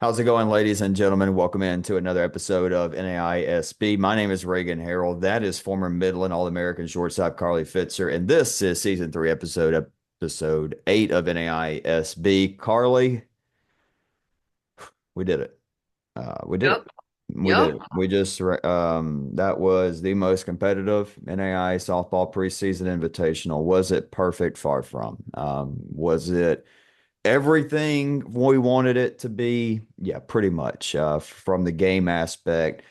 How's it going, ladies and gentlemen? Welcome into another episode of NAIA SB. My name is Reagan Harold. That is former Midland All-American shortstop Carly Fitzer, and this is season three, episode 8 of NAIA SB. Carly, we did it. We did Yep. it. We did Yep. it. That was the most competitive NAIA softball preseason invitational. Was it perfect? Far from. Was it everything we wanted it to be? Yeah, pretty much. From the game aspect,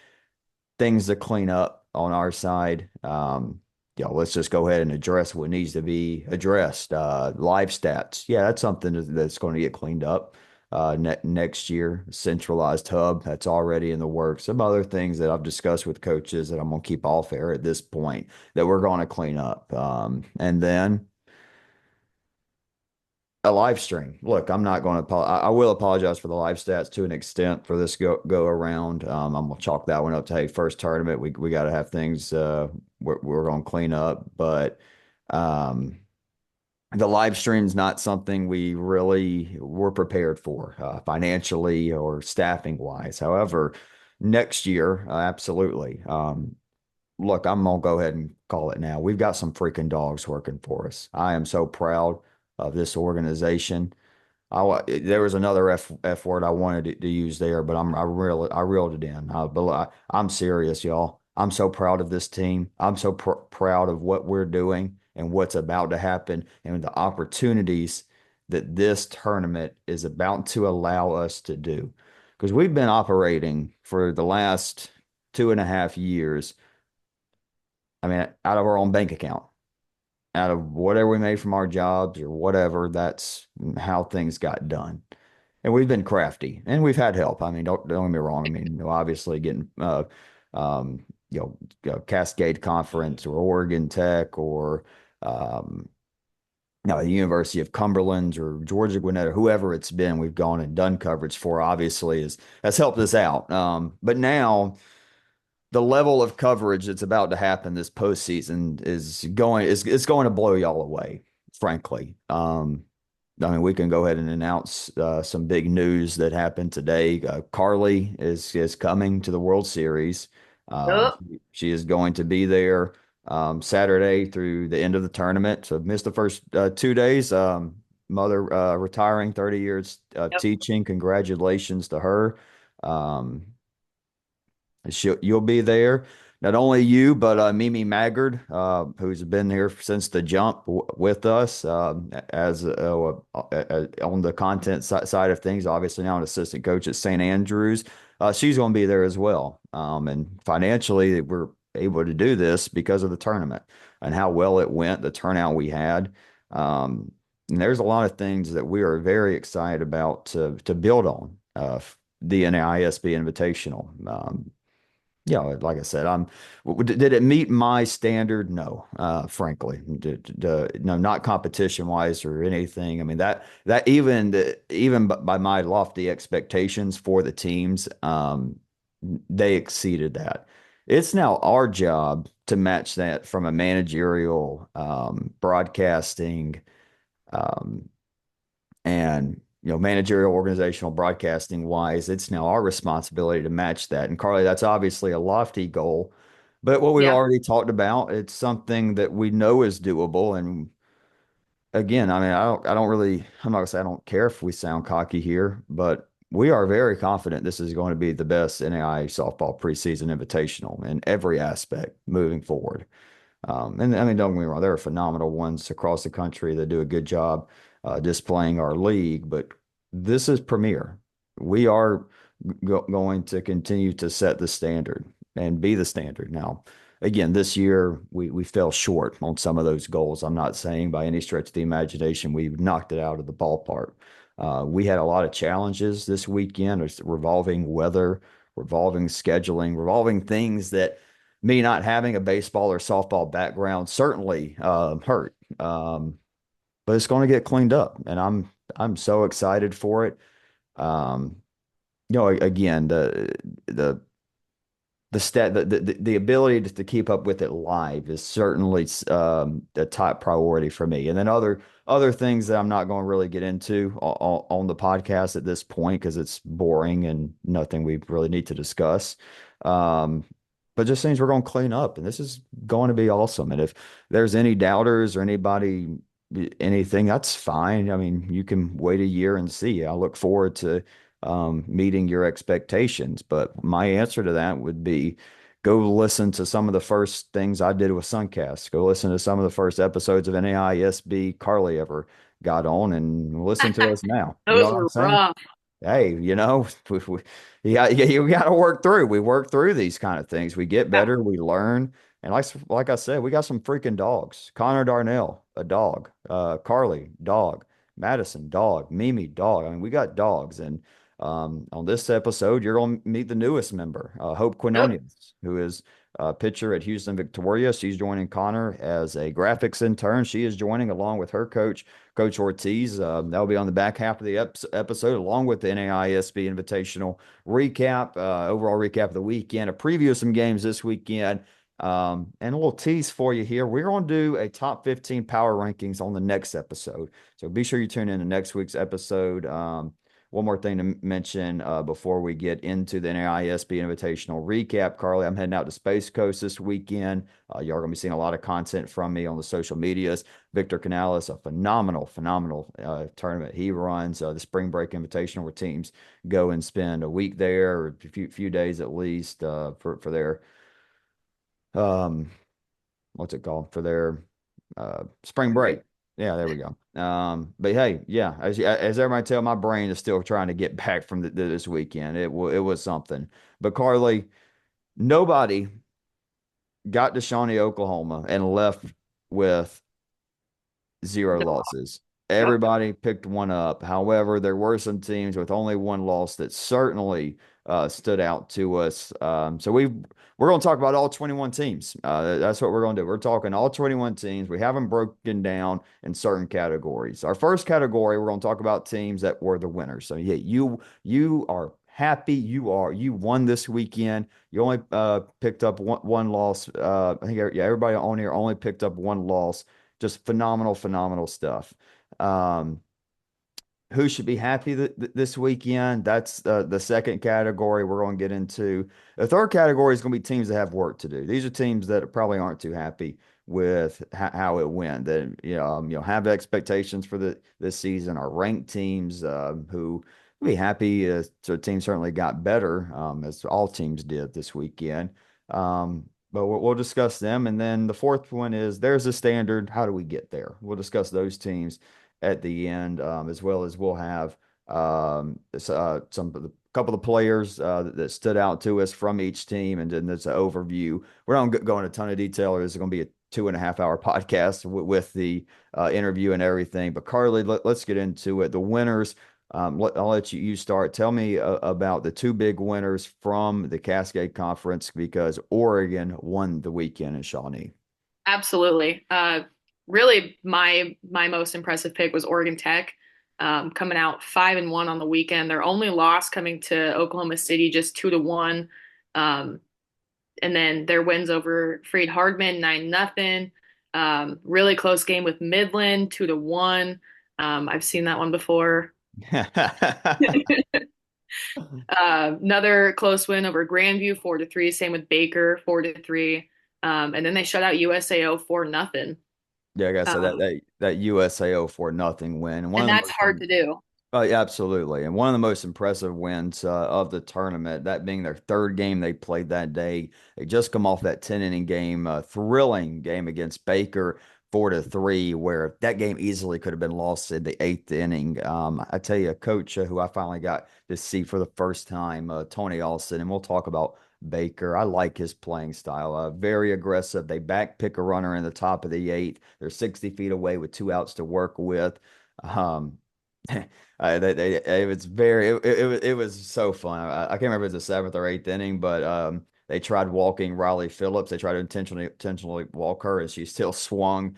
things to clean up on our side. Let's just go ahead and address what needs to be addressed. Live stats. Yeah, that's something that's going to get cleaned up next year. Centralized hub, that's already in the works. Some other things that I've discussed with coaches that I'm going to keep off air at this point that we're going to clean up. And then a live stream. Look, I'm not going to. I will apologize for the live stats to an extent for this go around. I'm gonna chalk that one up to hey, first tournament. We got to have things we're going to clean up, but um, the live stream's not something we really were prepared for financially or staffing wise. However, next year, absolutely. Look, I'm gonna go ahead and call it now. We've got some freaking dogs working for us. I am so proud of this organization. There was another F word I wanted to use there, but I reeled it in. I'm serious, y'all. I'm so proud of this team. I'm so proud of what we're doing and what's about to happen and the opportunities that this tournament is about to allow us to do. Because we've been operating for the last 2.5 years. I mean, out of our own bank account, out of whatever we made from our jobs or whatever, that's how things got done. And we've been crafty and we've had help. I mean, don't get me wrong. I mean, obviously getting, um, Cascade Conference or Oregon Tech or, um, the University of Cumberland or Georgia Gwinnett or whoever it's been, we've gone and done coverage for, obviously has helped us out. But now, the level of coverage that's about to happen this postseason is it's going to blow y'all away, frankly. I mean, we can go ahead and announce some big news that happened today. Carly is coming to the World Series. Um, Yep. she is going to be there Saturday through the end of the tournament. So missed the first 2 days. Mother retiring 30 years Yep. teaching. Congratulations to her. Um, you'll be there. Not only you, but Mimi Maggard, who's been here since the jump with us as on the content side of things. Obviously now an assistant coach at St. Andrews. She's going to be there as well. And financially, we're able to do this because of the tournament and how well it went, the turnout we had. And there's a lot of things that we are very excited about to build on the NAISB Invitational. Like I said, did it meet my standard? No, frankly, no, not competition wise or anything. I mean, that even by my lofty expectations for the teams, they exceeded that. It's now our job to match that from a managerial, broadcasting, um, and managerial organizational broadcasting wise, it's now our responsibility to match that. And Carly, that's obviously a lofty goal, but what we've Yeah. already talked about, it's something that we know is doable. And again, I mean, I'm not gonna say I don't care if we sound cocky here, but we are very confident this is going to be the best NAIA softball preseason invitational in every aspect moving forward. And I mean, don't get me wrong, there are phenomenal ones across the country that do a good job displaying our league, but this is premier. We are going to continue to set the standard and be the standard. Now, again, this year we fell short on some of those goals. I'm not saying by any stretch of the imagination we've knocked it out of the ballpark. We had a lot of challenges this weekend. It's revolving weather, revolving scheduling, revolving things that me not having a baseball or softball background certainly hurt. But it's going to get cleaned up, and I'm so excited for it. Um, again, the the ability to keep up with it live is certainly a top priority for me. And then other things that I'm not going to really get into on the podcast at this point because it's boring and nothing we really need to discuss. Um, but just things we're going to clean up, and this is going to be awesome. And if there's any doubters or anybody anything, that's fine. I mean, you can wait a year and see. I look forward to meeting your expectations. But my answer to that would be go listen to some of the first things I did with Suncast. Go listen to some of the first episodes of NAIA SB Carly ever got on and listen to us now. You know Those what I'm were saying? rough. Hey, you got to work through. We work through these kind of things. We get Yeah. better. We learn. And like I said, we got some freaking dogs. Connor Darnell, a dog. Carly, dog. Madison, dog. Mimi, dog. I mean, we got dogs. And on this episode, you're going to meet the newest member, Hope Yep. Quinones, who is a pitcher at Houston Victoria. She's joining Connor as a graphics intern. She is joining along with her coach, Coach Ortiz. That'll be on the back half of the episode, along with the NAIA SB Invitational recap, overall recap of the weekend, a preview of some games this weekend. And a little tease for you here. We're going to do a top 15 power rankings on the next episode. So be sure you tune in to next week's episode. One more thing to mention before we get into the NAISB Invitational recap, Carly. I'm heading out to Space Coast this weekend. Y'all are going to be seeing a lot of content from me on the social medias. Victor Canales, a phenomenal tournament he runs, the Spring Break Invitational, where teams go and spend a week there, or a few days at least, for their um, what's it called, for their spring break. Right. Yeah, there we go. But hey, yeah, as everybody tell, my brain is still trying to get back from this weekend. It was something. But Carly, nobody got to Shawnee, Oklahoma, and left with zero losses. Yep. Everybody picked one up. However, there were some teams with only one loss that certainly stood out to us. So we're going to talk about all 21 teams. That's what we're going to do. We're talking all 21 teams. We have them broken down in certain categories. Our first category, we're going to talk about teams that were the winners. So yeah, you are happy. You won this weekend. You only picked up one loss. I think yeah, everybody on here only picked up one loss. Just phenomenal stuff. Um, who should be happy this weekend? That's the second category we're going to get into. The third category is going to be teams that have work to do. These are teams that probably aren't too happy with how it went. That have expectations for this season. Are ranked teams who will be happy. So teams certainly got better, as all teams did this weekend. But we'll discuss them. And then the fourth one is there's a standard. How do we get there? We'll discuss those teams at the end, as well as we'll have some of the couple of players that stood out to us from each team, and then there's an overview. We're not going to go into a ton of detail. It's going to be a 2.5 hour podcast with the interview and everything. But Carly, let's get into it. The winners. I'll let you start. Tell me about the two big winners from the Cascade Conference because Oregon won the weekend in Shawnee. Absolutely. Really, my most impressive pick was Oregon Tech, coming out 5-1 on the weekend. Their only loss coming to Oklahoma City, just 2-1. Um, and then their wins over Freed Hardman 9-0. Really close game with Midland 2-1. I've seen that one before. Another close win over Grandview 4-3. Same with Baker 4-3. And then they shut out USAO 4-0. Yeah, I gotta say Um, that USAO for nothing win, and one and of the that's most hard to do. oh, yeah, absolutely. And one of the most impressive wins of the tournament, that being their third game they played that day. They just come off that 10 inning game, thrilling game against Baker, 4-3, where that game easily could have been lost in the eighth inning. I tell you, a coach who I finally got to see for the first time, Tony Alston, and we'll talk about Baker. I like his playing style. Very aggressive. They back pick a runner in the top of the eighth. They're 60 feet away with two outs to work with. Um, it was it was so fun. I can't remember if it was the seventh or eighth inning, but they tried walking Riley Phillips. They tried to intentionally walk her, and she still swung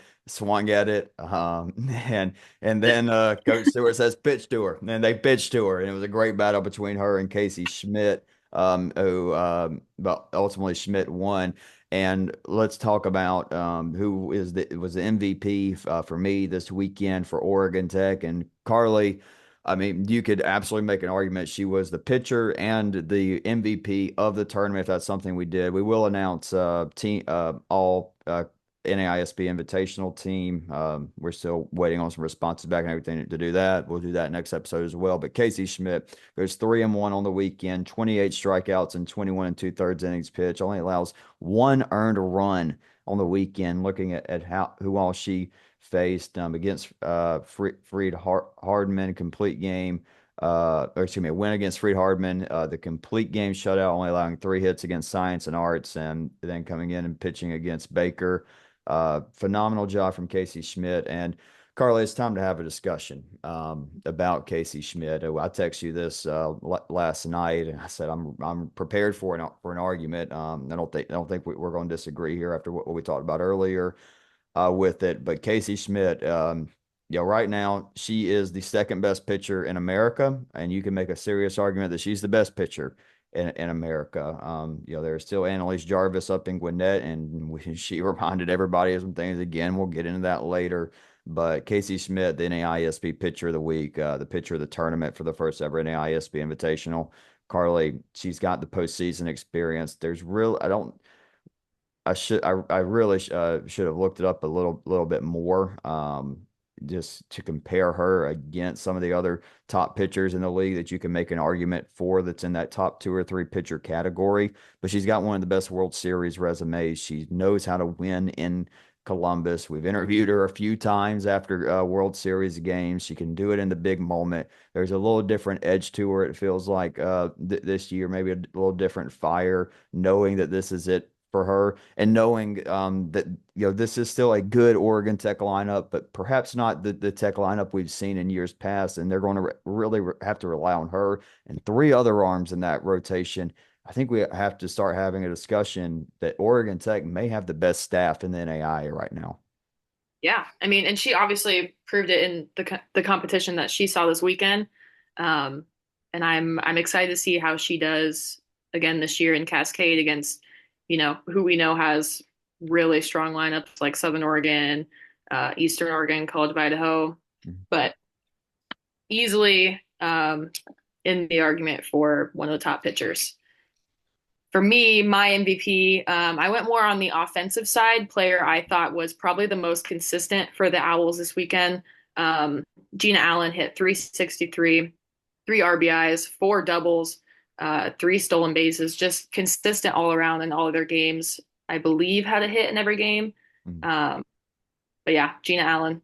at it. And then Coach Stewart says pitch to her, and then they pitched to her, and it was a great battle between her and Casey Schmidt. but ultimately Schmidt won. And let's talk about who was the MVP for me this weekend for Oregon Tech and Carly. I mean, you could absolutely make an argument she was the pitcher and the MVP of the tournament if that's something we did. We will announce team all NAISB Invitational team. We're still waiting on some responses back and everything to do that. We'll do that next episode as well. But Casey Schmidt goes 3-1 on the weekend, 28 strikeouts and 21 and two-thirds innings pitch. Only allows one earned run on the weekend. Looking at how who all she faced against Freed Hardman, complete game. Or excuse me, a win against Freed Hardman, the complete game shutout, only allowing 3 hits against Science and Arts, and then coming in and pitching against Baker. Phenomenal job from Casey Schmidt. And Carly, it's time to have a discussion about Casey Schmidt. I texted you this last night, and I said I'm prepared for an argument. I don't think we're going to disagree here after what we talked about earlier with it. But Casey Schmidt, right now she is the second best pitcher in America, and you can make a serious argument that she's the best pitcher in America. There's still Annalise Jarvis up in Gwinnett, and she reminded everybody of some things. Again, we'll get into that later. But Casey Schmidt, the NAISB Pitcher of the Week, the pitcher of the tournament for the first ever NAISB Invitational. Carly, she's got the postseason experience. I really should have looked it up a little bit more, just to compare her against some of the other top pitchers in the league that you can make an argument for that's in that top 2 or 3 pitcher category. But she's got one of the best World Series resumes. She knows how to win in Columbus. We've interviewed her a few times after World Series games. She can do it in the big moment. There's a little different edge to her. It feels like this year, maybe a little different fire, knowing that this is it for her, and knowing that this is still a good Oregon Tech lineup, but perhaps not the Tech lineup we've seen in years past, and they're going to really have to rely on her and 3 other arms in that rotation. I think we have to start having a discussion that Oregon Tech may have the best staff in the NAIA right now. Yeah, I mean, and she obviously proved it in the competition that she saw this weekend. Um, and I'm excited to see how she does again this year in Cascade against, who we know has really strong lineups like Southern Oregon, Eastern Oregon, College of Idaho, Mhm. but easily in the argument for one of the top pitchers. For me, my MVP, I went more on the offensive side. Player I thought was probably the most consistent for the Owls this weekend. Gina Allen hit 363, 3 RBIs, 4 doubles, 3 stolen bases, just consistent all around in all of their games. I believe had a hit in every game. Mhm. But yeah, Gina Allen.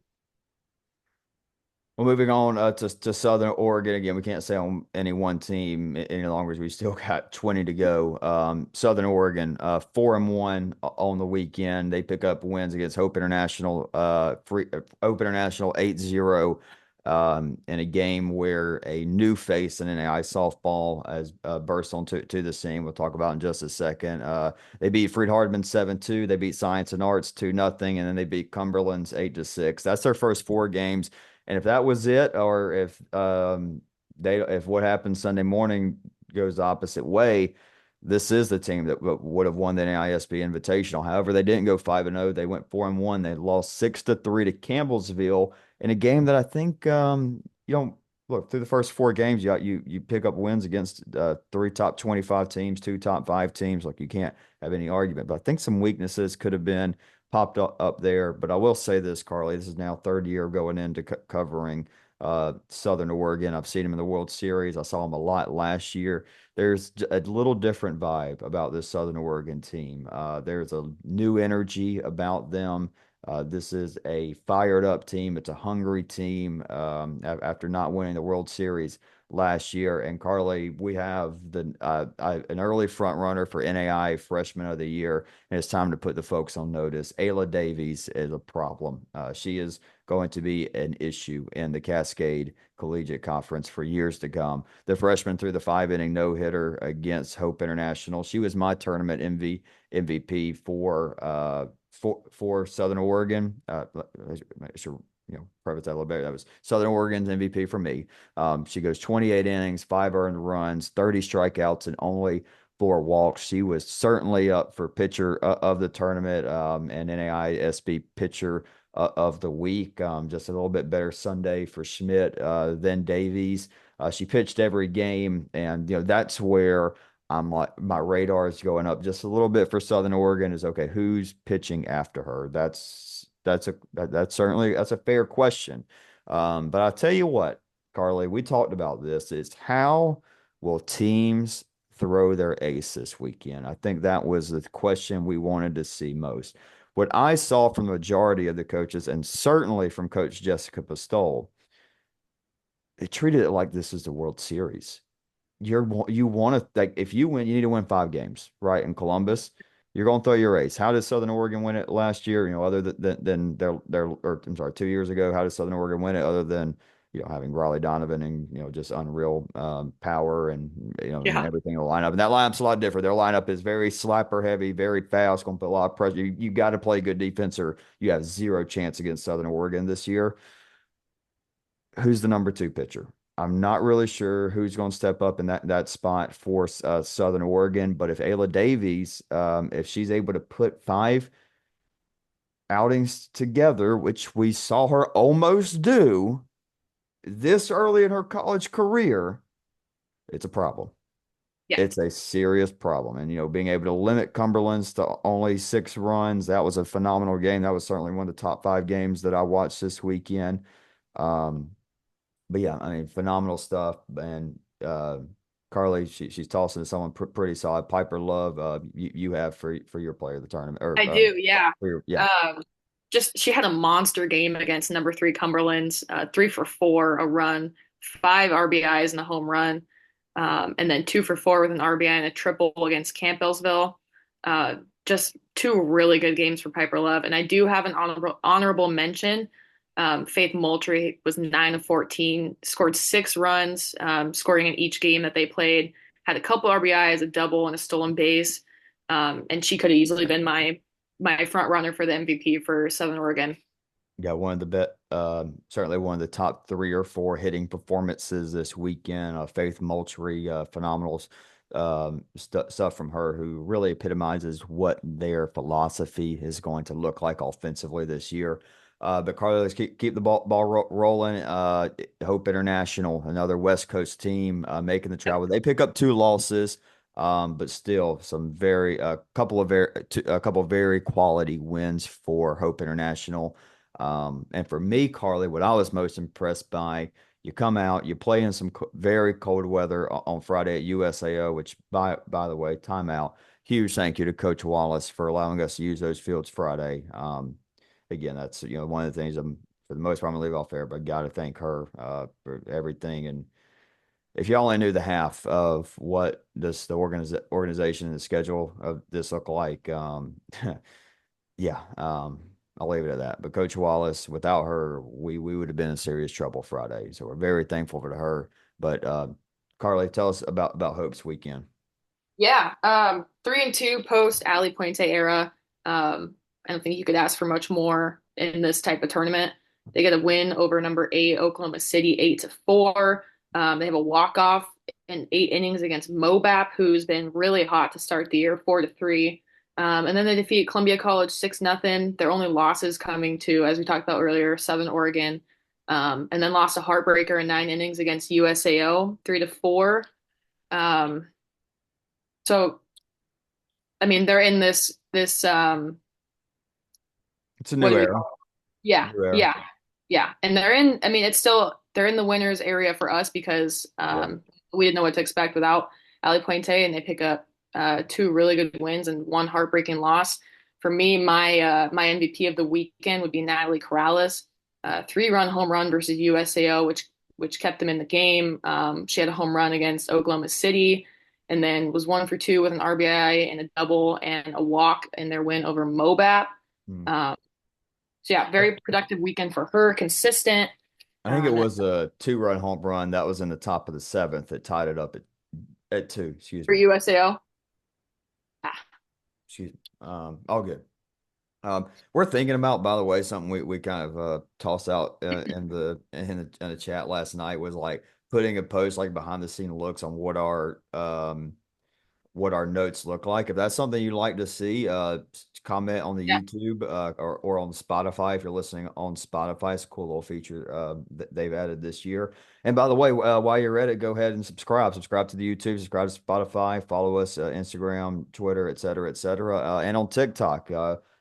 Well, moving on to Southern Oregon again, we can't say on any one team any longer as we still got 20 to go. Southern Oregon, 4-1 on the weekend. They pick up wins against Hope International, Hope International 8-0, in a game where a new face in NAI softball has burst onto the scene. We'll talk about in just a second. They beat Freed Hardman 7-2. They beat Science and Arts 2-0, and then they beat Cumberland's 8-6. That's their first 4 games. And if that was it, or if what happened Sunday morning goes the opposite way, this is the team that would have won the NAISB Invitational. However, they didn't go 5-0. They went 4-1. They lost 6-3 to Campbellsville in a game that I think you don't look through the first 4 games. You pick up wins against 3 top 25 teams, 2 top 5 teams. Like you can't have any argument. But I think some weaknesses could have been popped up there. But I will say this, Carly, this is now 3rd year going into covering Southern Oregon. I've seen them in the World Series. I saw them a lot last year. There's a little different vibe about this Southern Oregon team. There's a new energy about them. This is a fired up team. It's a hungry team after not winning the World Series last year. And Carly, we have an early front runner for NAI Freshman of the Year, and it's time to put the folks on notice. Ayla Davies is a problem. She is going to be an issue in the Cascade Collegiate Conference for years to come. The freshman threw the 5-inning no-hitter against Hope International. She was my tournament MVP for Southern Oregon. preface that a little bit. That was Southern Oregon's MVP for me. She goes 28 innings, 5 earned runs, 30 strikeouts, and only 4 walks. She was certainly up for pitcher of the tournament, and NAIA SB pitcher of the week. Just a little bit better Sunday for Schmidt than Davies. She pitched every game, and that's where I'm like my radar is going up just a little bit for Southern Oregon. Is okay, who's pitching after her? That's certainly that's a fair question. But I'll tell you what, Carly, we talked about this. Is how will teams throw their ace this weekend? I think that was the question we wanted to see most. What I saw from the majority of the coaches, and certainly from Coach Jessica Pistol, they treated it like this is the World Series. You want to, like, if you win, you need to win 5 games, right? In Columbus, you're going to throw your ace. How did Southern Oregon win it last year? Other than or I'm sorry, 2 years ago, how did Southern Oregon win it? Other than having Raleigh Donovan and just unreal power and Yeah. everything in the lineup. And that lineup's a lot different. Their lineup is very slapper heavy, very fast, going to put a lot of pressure. You got to play good defense, or you have zero chance against Southern Oregon this year. Who's the number 2 pitcher? I'm not really sure who's going to step up in that spot for Southern Oregon. But if Ayla Davies, if she's able to put 5 outings together, which we saw her almost do this early in her college career, it's a problem. Yeah. It's a serious problem. And, being able to limit Cumberland's to only 6 runs, that was a phenomenal game. That was certainly one of the top 5 games that I watched this weekend. Um, but yeah, I mean, phenomenal stuff. And Carly, she's tossing to someone pretty solid. Piper Love, you have for your player of the tournament, or I do, yeah. yeah, Um, just she had a monster game against number 3 Cumberland's, 3 for 4, a run, 5 RBIs and a home run, and then 2 for 4 with an RBI and a triple against Campbellsville. Just 2 really good games for Piper Love, and I do have an honorable mention. Faith Moultrie was 9 of 14, scored 6 runs, scoring in each game that they played. Had a couple RBIs, a double, and a stolen base. And she could have easily been my front runner for the MVP for Southern Oregon. got one of the certainly one of the top 3 or 4 hitting performances this weekend. Faith Moultrie, phenomenal stuff from her, who really epitomizes what their philosophy is going to look like offensively this year. But Carly, let's keep the ball rolling. Hope International, another West Coast team, making the travel. They pick up 2 losses, but still a couple of very quality wins for Hope International. And for me, Carly, what I was most impressed by, you come out, you play in some very cold weather on Friday at USAO, which by the way, timeout. Huge thank you to Coach Wallace for allowing us to use those fields Friday. Again, that's one of the things for the most part I'm gonna leave off there, but got to thank her for everything. And if you only knew the half of what the organization and the schedule of this look like, yeah, I'll leave it at that. But Coach Wallace, without her, we would have been in serious trouble Friday. So we're very thankful for her. But Carly, tell us about Hope's weekend. Yeah, 3-2 post Ali Puente era. I don't think you could ask for much more in this type of tournament. They get a win over number 8 Oklahoma City, 8-4. They have a walk off in 8 innings against Mobap, who's been really hot to start the year, 4-3. And then they defeat Columbia College 6-0. Their only losses coming to, as we talked about earlier, Southern Oregon. And then lost a heartbreaker in 9 innings against USAO, 3-4. So, I mean, they're in this It's a what new do we era. call it? Yeah, New era. yeah, yeah. And they're in, I mean, they're in the winners area for us because Yeah. we didn't know what to expect without Ali Puente, and they pick up 2 really good wins and 1 heartbreaking loss. For me, my MVP of the weekend would be Natalie Corrales, 3-run home run versus USAO, which kept them in the game. She had a home run against Oklahoma City, and then was 1 for 2 with an RBI and a double and a walk in their win over Mobap. Hmm. Um, so yeah, very productive weekend for her, consistent. I think it And was a 2-run home run that was in the top of the 7th that tied it up at 2. Excuse for me. USAO. Excuse me. All good. We're thinking about, by the way, something we kind of tossed out in the chat last night was like putting a post like behind the scene looks on what our notes look like. If that's something you'd like to see, comment on the Yeah. YouTube or on Spotify if you're listening on Spotify. It's a cool little feature that they've added this year. And by the way, while you're at it, go ahead and subscribe. Subscribe to the YouTube, subscribe to Spotify, follow us Instagram, Twitter, et cetera, et cetera, and on TikTok.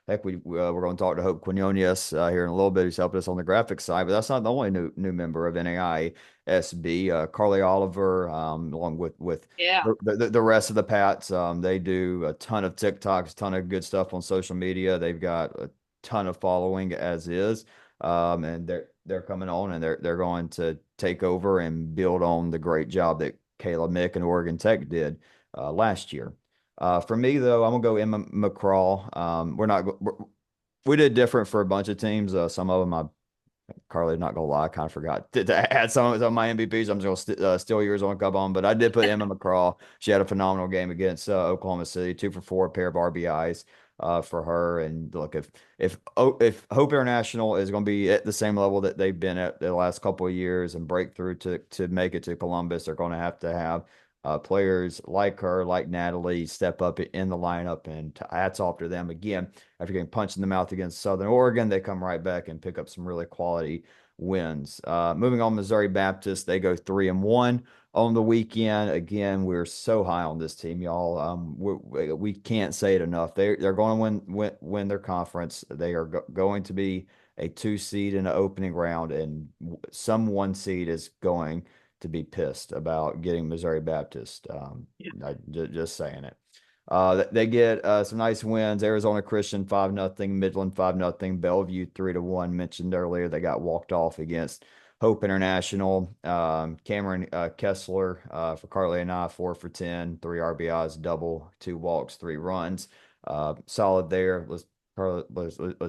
Heck, we're going to talk to Hope Quinones here in a little bit. Who's helped us on the graphics side, but that's not the only new member of NAIA SB. Carly Oliver, along with Yeah. the rest of the Pats, they do a ton of TikToks, a ton of good stuff on social media. They've got a ton of following as is, and they're coming on and they're going to take over and build on the great job that Kayla Mick and Oregon Tech did last year. For me though, I'm gonna go Emma McCraw. We did different for a bunch of teams. Some of them Carly, not gonna lie, I kind of forgot to add some of my MVPs. I'm just gonna steal yours on come on, but I did put Emma McCraw. She had a phenomenal game against Oklahoma City, 2 for 4, a pair of RBIs for her. And look, if Hope International is going to be at the same level that they've been at the last couple of years and break through to make it to Columbus, they're going to have players like her, like Natalie, step up in the lineup. And hats off to them again. After getting punched in the mouth against Southern Oregon, they come right back and pick up some really quality wins. Moving on, Missouri Baptist, they go 3-1 on the weekend. Again, we're so high on this team, y'all. We can't say it enough. They're going to win their conference. They are going to be a 2 seed in the opening round, and some 1 seed is going to be pissed about getting Missouri Baptist. Just saying it. They get some nice wins. Arizona Christian 5-0, Midland 5-0, Bellevue 3-1. Mentioned earlier, they got walked off against Hope International. Cameron Kessler for Carly and I 4 for 10, 3 RBIs, double, 2 walks, 3 runs. Solid there. Let's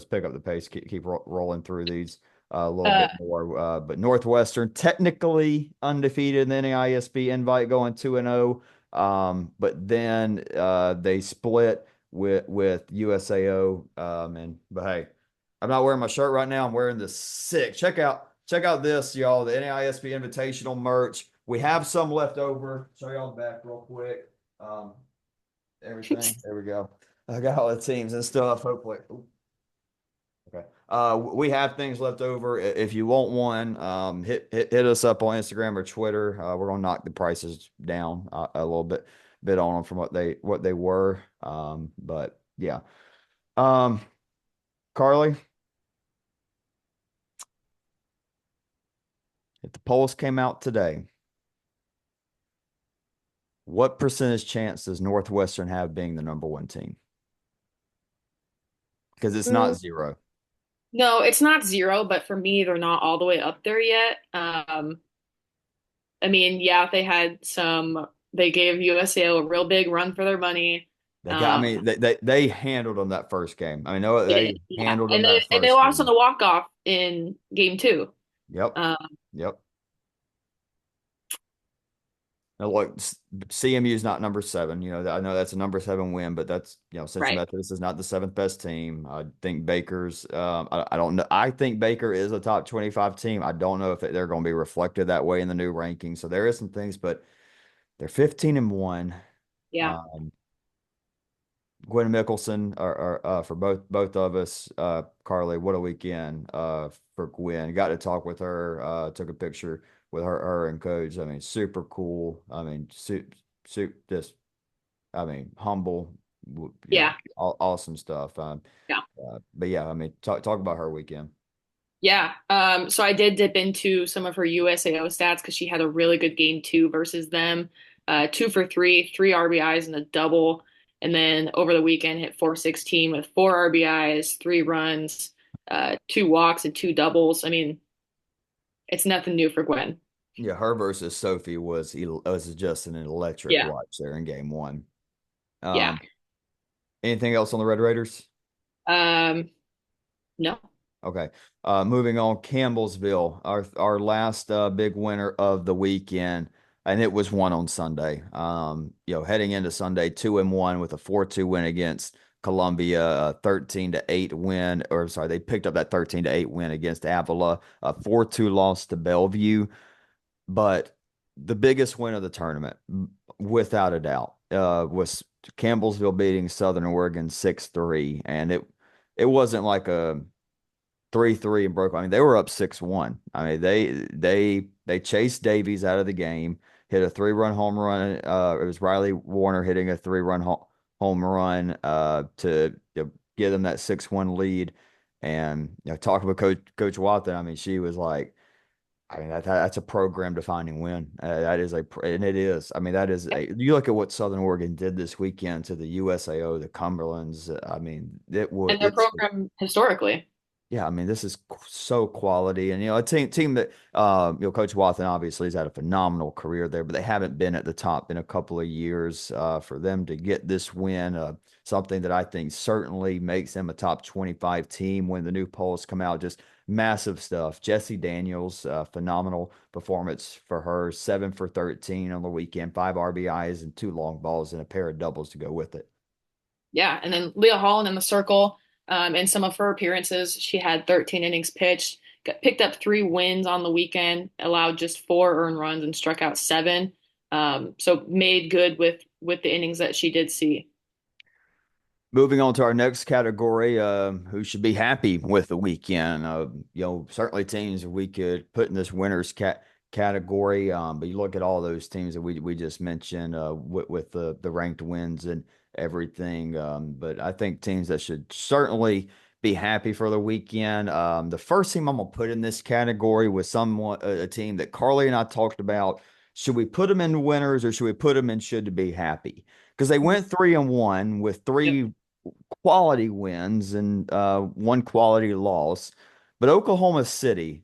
pick up the pace. Keep rolling through these a little Uh, bit more. But Northwestern technically undefeated in the NAISB invite, going 2-0. But then they split with USAO. But hey, I'm not wearing my shirt right now. I'm wearing the sick. Check out this, y'all. The NAISB Invitational merch. We have some left over. Show y'all the back real quick. Everything. There we go. I got all the teams and stuff. Hopefully. Ooh, okay. We have things left over. If you want one, hit us up on Instagram or Twitter. We're gonna knock the prices down a little bit on them from what they were. But yeah. Um, Carly, if the polls came out today, what percentage chance does Northwestern have being the number one team? Because it's not mm, zero. no, it's not zero, but for me, they're not all the way up there yet. I mean, yeah, they gave USAO a real big run for their money. I Um, mean, they handled them that first game. I mean, no, they they did, yeah, handled them and that they first lost on game. the walk off in game two. Yep. Um, Yep. Now, look, CMU is not number 7. I know that's a number 7 win, but that's, Central right. Methodist is not the 7th best team. I think I don't know. I think Baker is a top 25 team. I don't know if they're going to be reflected that way in the new ranking. So there is some things, but they're 15-1. Yeah. Um, Gwen Mickelson for both of us. Carly, what a weekend for Gwen. Got to talk with her. Took a picture with her and Coach. I mean, super cool. I mean, just I mean, humble. Yeah. Awesome stuff. Yeah. But yeah, I mean, talk about her weekend. Yeah. So I did dip into some of her USAO stats because she had a really good game two versus them. 2 for 3, 3 RBIs and a double. And then over the weekend hit 416 with 4 RBIs, 3 runs, 2 walks and 2 doubles. I mean, it's nothing new for Gwen. Yeah, her versus Sophie was just an electric Yeah. watch there in game one. Yeah. Um, Anything else on the Red Raiders? Um, no. Okay. Moving on, Campbellsville, our last big winner of the weekend, and it was won on Sunday. Heading into Sunday, 2-1 with a 4-2 win against Columbia, 13-8 win, or sorry, they picked up that 13-8 win against Avila, a 4-2 loss to Bellevue. But the biggest win of the tournament, without a doubt, was Campbellsville beating Southern Oregon 6-3. And it wasn't like a 3-3 and broke. I mean, they were up 6-1. I mean, they chased Davies out of the game, hit a 3-run home run. It was Riley Warner hitting a 3-run home run to give them that 6-1 lead. And talking with Coach Watson, I mean, she was like, I mean, that's a program defining win. That is and it is. I mean, that is you look at what Southern Oregon did this weekend to the USAO, the Cumberlands. I mean, And their program historically. yeah, I mean, this is so quality, and a team that Coach Watson obviously has had a phenomenal career there, but they haven't been at the top in a couple of years. For them to get this win, something that I think certainly makes them a top 25 team when the new polls come out, just massive stuff. Jessie Daniels, phenomenal performance for her, 7 for 13 on the weekend, 5 RBIs and 2 long balls and a pair of doubles to go with it. Yeah, and then Leah Holland in the circle. In some of her appearances, she had 13 innings pitched, picked up 3 wins on the weekend, allowed just 4 earned runs, and struck out 7. So made good with the innings that she did see. Moving on to our next category, who should be happy with the weekend? Certainly teams we could put in this winners category, but you look at all those teams that we just mentioned with the ranked wins and everything. But I think teams that should certainly be happy for the weekend. The first team I'm gonna put in this category was a team that Carly and I talked about. Should we put them in winners or should we put them in should be happy? Because they went 3-1 with Yep. 3 quality wins and 1 quality loss. But Oklahoma City,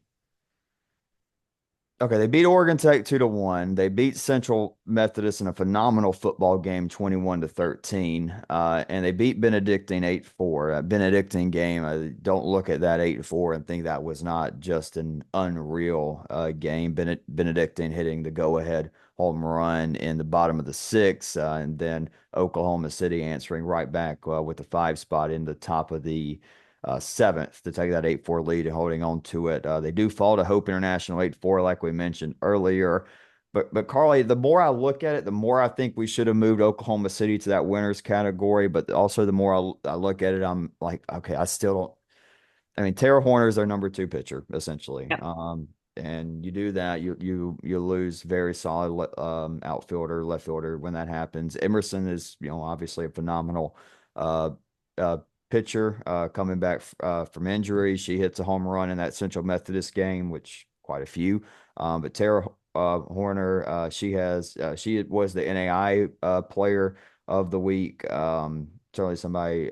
okay, they beat Oregon Tech 2-1. They beat Central Methodist in a phenomenal football game, 21-13. And they beat Benedictine 8-4. Benedictine game, don't look at that 8-4 and think that was not just an unreal game. Benedictine hitting the go-ahead home run in the bottom of the 6th, and then Oklahoma City answering right back with the 5 spot in the top of the 7th to take that 8-4 lead and holding on to it. They do fall to Hope International 8-4, like we mentioned earlier. But Carly, the more I look at it, the more I think we should have moved Oklahoma City to that winners category. But also, the more I look at it, I'm like, okay, I still don't. I mean, Tara Horner is their number 2 pitcher, essentially. Yeah. And you do that, you lose very solid outfielder, left fielder when that happens. Emerson is, obviously a phenomenal uh, uh, pitcher coming back from injury. She hits a home run in that Central Methodist game, which quite a few. But Tara Horner, she was the NAI player of the week. Certainly somebody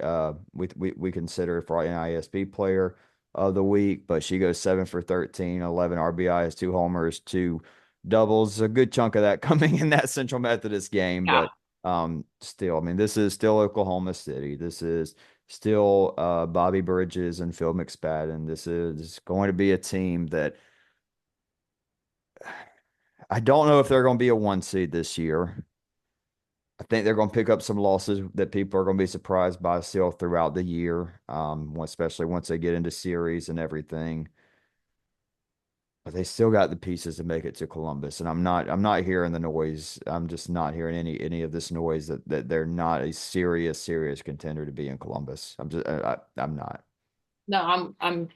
we consider for our NISB player of the week, but she goes 7 for 13, 11 RBIs, 2 homers, 2 doubles. A good chunk of that coming in that Central Methodist game, Yeah. but still, I mean, this is still Oklahoma City. This is still Bobby Bridges and Phil McSpadden. This is going to be a team that I don't know if they're going to be a 1 seed this year. I think they're going to pick up some losses that people are going to be surprised by still throughout the year, especially once they get into series and everything. But they still got the pieces to make it to Columbus, and I'm not hearing the noise. I'm just not hearing any of this noise that they're not a serious contender to be in Columbus. I'm not. No, I'm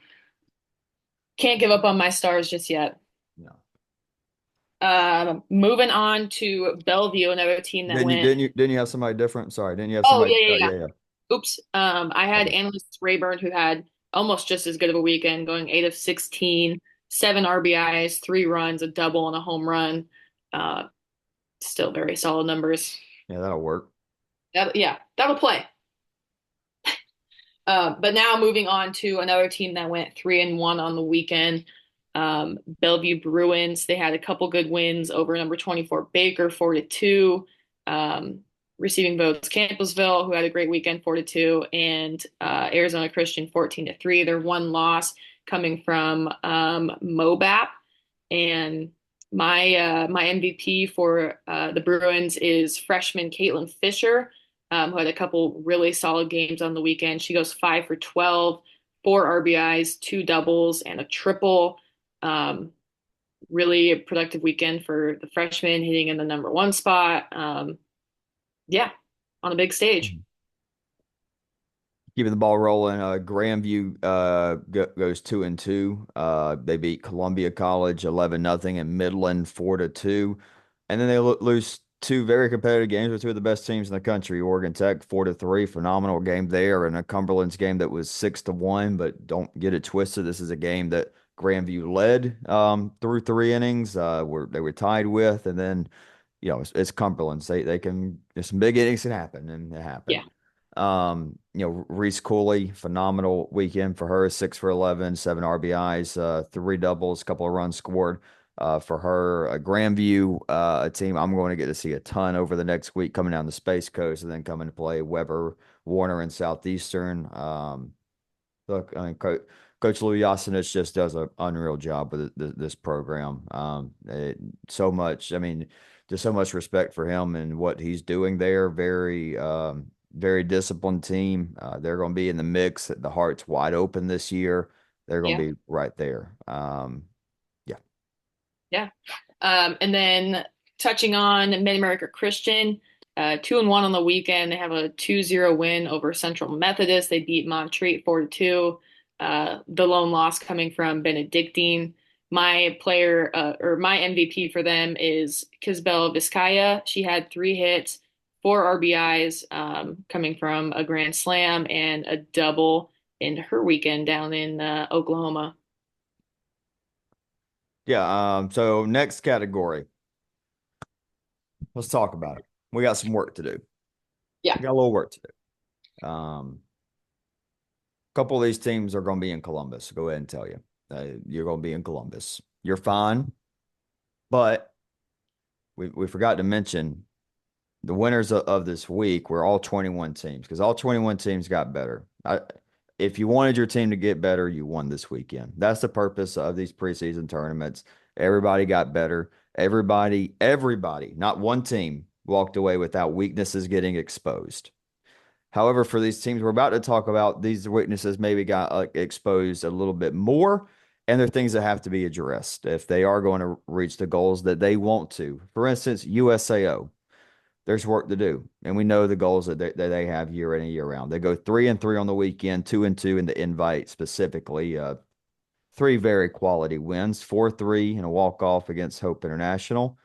can't give up on my stars just yet. No. Moving on to Bellevue, another team that Didn't you went. didn't you didn't you have somebody different? Sorry, didn't you have Oh somebody? yeah, yeah, yeah. Yeah, yeah. Oops. I had Okay. analyst Rayburn who had almost just as good of a weekend, going 8 of 16, 7 RBIs, 3 runs, a double, and a home run. Uh, Still very solid numbers. Yeah, that'll work. Yeah, that'll play. But now moving on to another team that went 3-1 on the weekend. Bellevue Bruins. They had a couple good wins over number 24 Baker 4-2. Receiving votes Campbellsville, who had a great weekend 4-2, and Arizona Christian 14-3. Their one loss coming from Mobap. And my MVP for the Bruins is freshman Caitlin Fisher. who had a couple really solid games on the weekend. She goes 5 for 12, 4 RBIs, two doubles, and a triple. Um, Really a productive weekend for the freshman, hitting in the number one spot. Yeah, on a big stage. Keeping the ball rolling. Grandview goes 2-2. They beat Columbia College 11-0 and Midland 4-2. And then they lose two very competitive games with two of the best teams in the country. Oregon Tech 4-3, phenomenal game there, and a Cumberland's game that was 6-1. But don't get it twisted. This is a game that Grandview led through 3 innings. They were tied with, and then it's Cumberland's. They can there's some big innings can happen, and it happened. Yeah. Reese Cooley, phenomenal weekend for her, 6 for 11, 7 RBIs, three doubles, a couple of runs scored for her. Grandview, a team I'm going to get to see a ton over the next week coming down the Space Coast and then coming to play Weber, Warner, and Southeastern. Look, I mean, Coach Louis Yasinich just does an unreal job with this program. So much, I mean, just so much respect for him and what he's doing there. Very disciplined team. They're going to be in the mix. The Heart's wide open this year. They're going Yeah. to be right there. Yeah. Yeah. And then touching on Mid-America Christian, 2-1 on the weekend. They have a 2-0 win over Central Methodist. They beat Montreat 4-2. The lone loss coming from Benedictine. My player, or my MVP for them is Kisbel Vizcaya. She had 3 hits, 4 RBIs, coming from a grand slam and a double in her weekend down in Oklahoma. Yeah. So next category, let's talk about it. We got some work to do. Yeah. We got a little work to do. A couple of these teams are going to be in Columbus. Go ahead and tell you. You're going to be in Columbus. You're fine, but we forgot to mention the winners of this week were all 21 teams because all 21 teams got better. If you wanted your team to get better, you won this weekend. That's the purpose of these preseason tournaments. Everybody got better. Everybody, not one team walked away without weaknesses getting exposed. However, for these teams we're about to talk about, these weaknesses maybe got exposed a little bit more, and they're things that have to be addressed if they are going to reach the goals that they want to. For instance, USAO, there's work to do, and we know the goals that they have year in and year round. They go 3-3 on the weekend, 2-2 in the invite specifically. Three very quality wins, 4-3 in a walk-off against Hope International,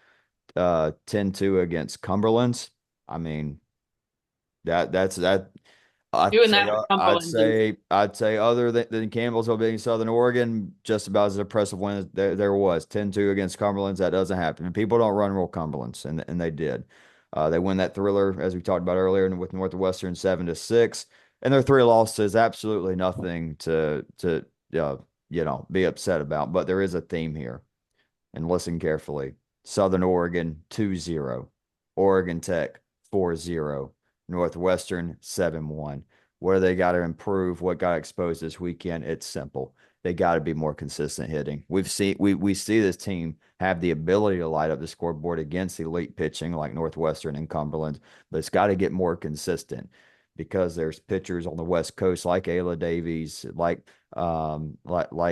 10-2 against Cumberland's. I mean, that's that. Doing that for Cumberland is I'd say other than Campbellsville being Southern Oregon, just about as impressive win as there was 10-2 against Cumberland's. That doesn't happen. And people don't run real Cumberland's, and they did. They win that thriller as we talked about earlier with Northwestern 7-6, and their three losses absolutely nothing to be upset about. But there is a theme here, and listen carefully. Southern Oregon 2-0, Oregon Tech 4-0. Northwestern 7-1. Where they got to improve, what got exposed this weekend, it's simple. They got to be more consistent hitting. We see this team have the ability to light up the scoreboard against elite pitching like Northwestern and Cumberland, but it's got to get more consistent because there's pitchers on the West Coast like Ayla Davies, like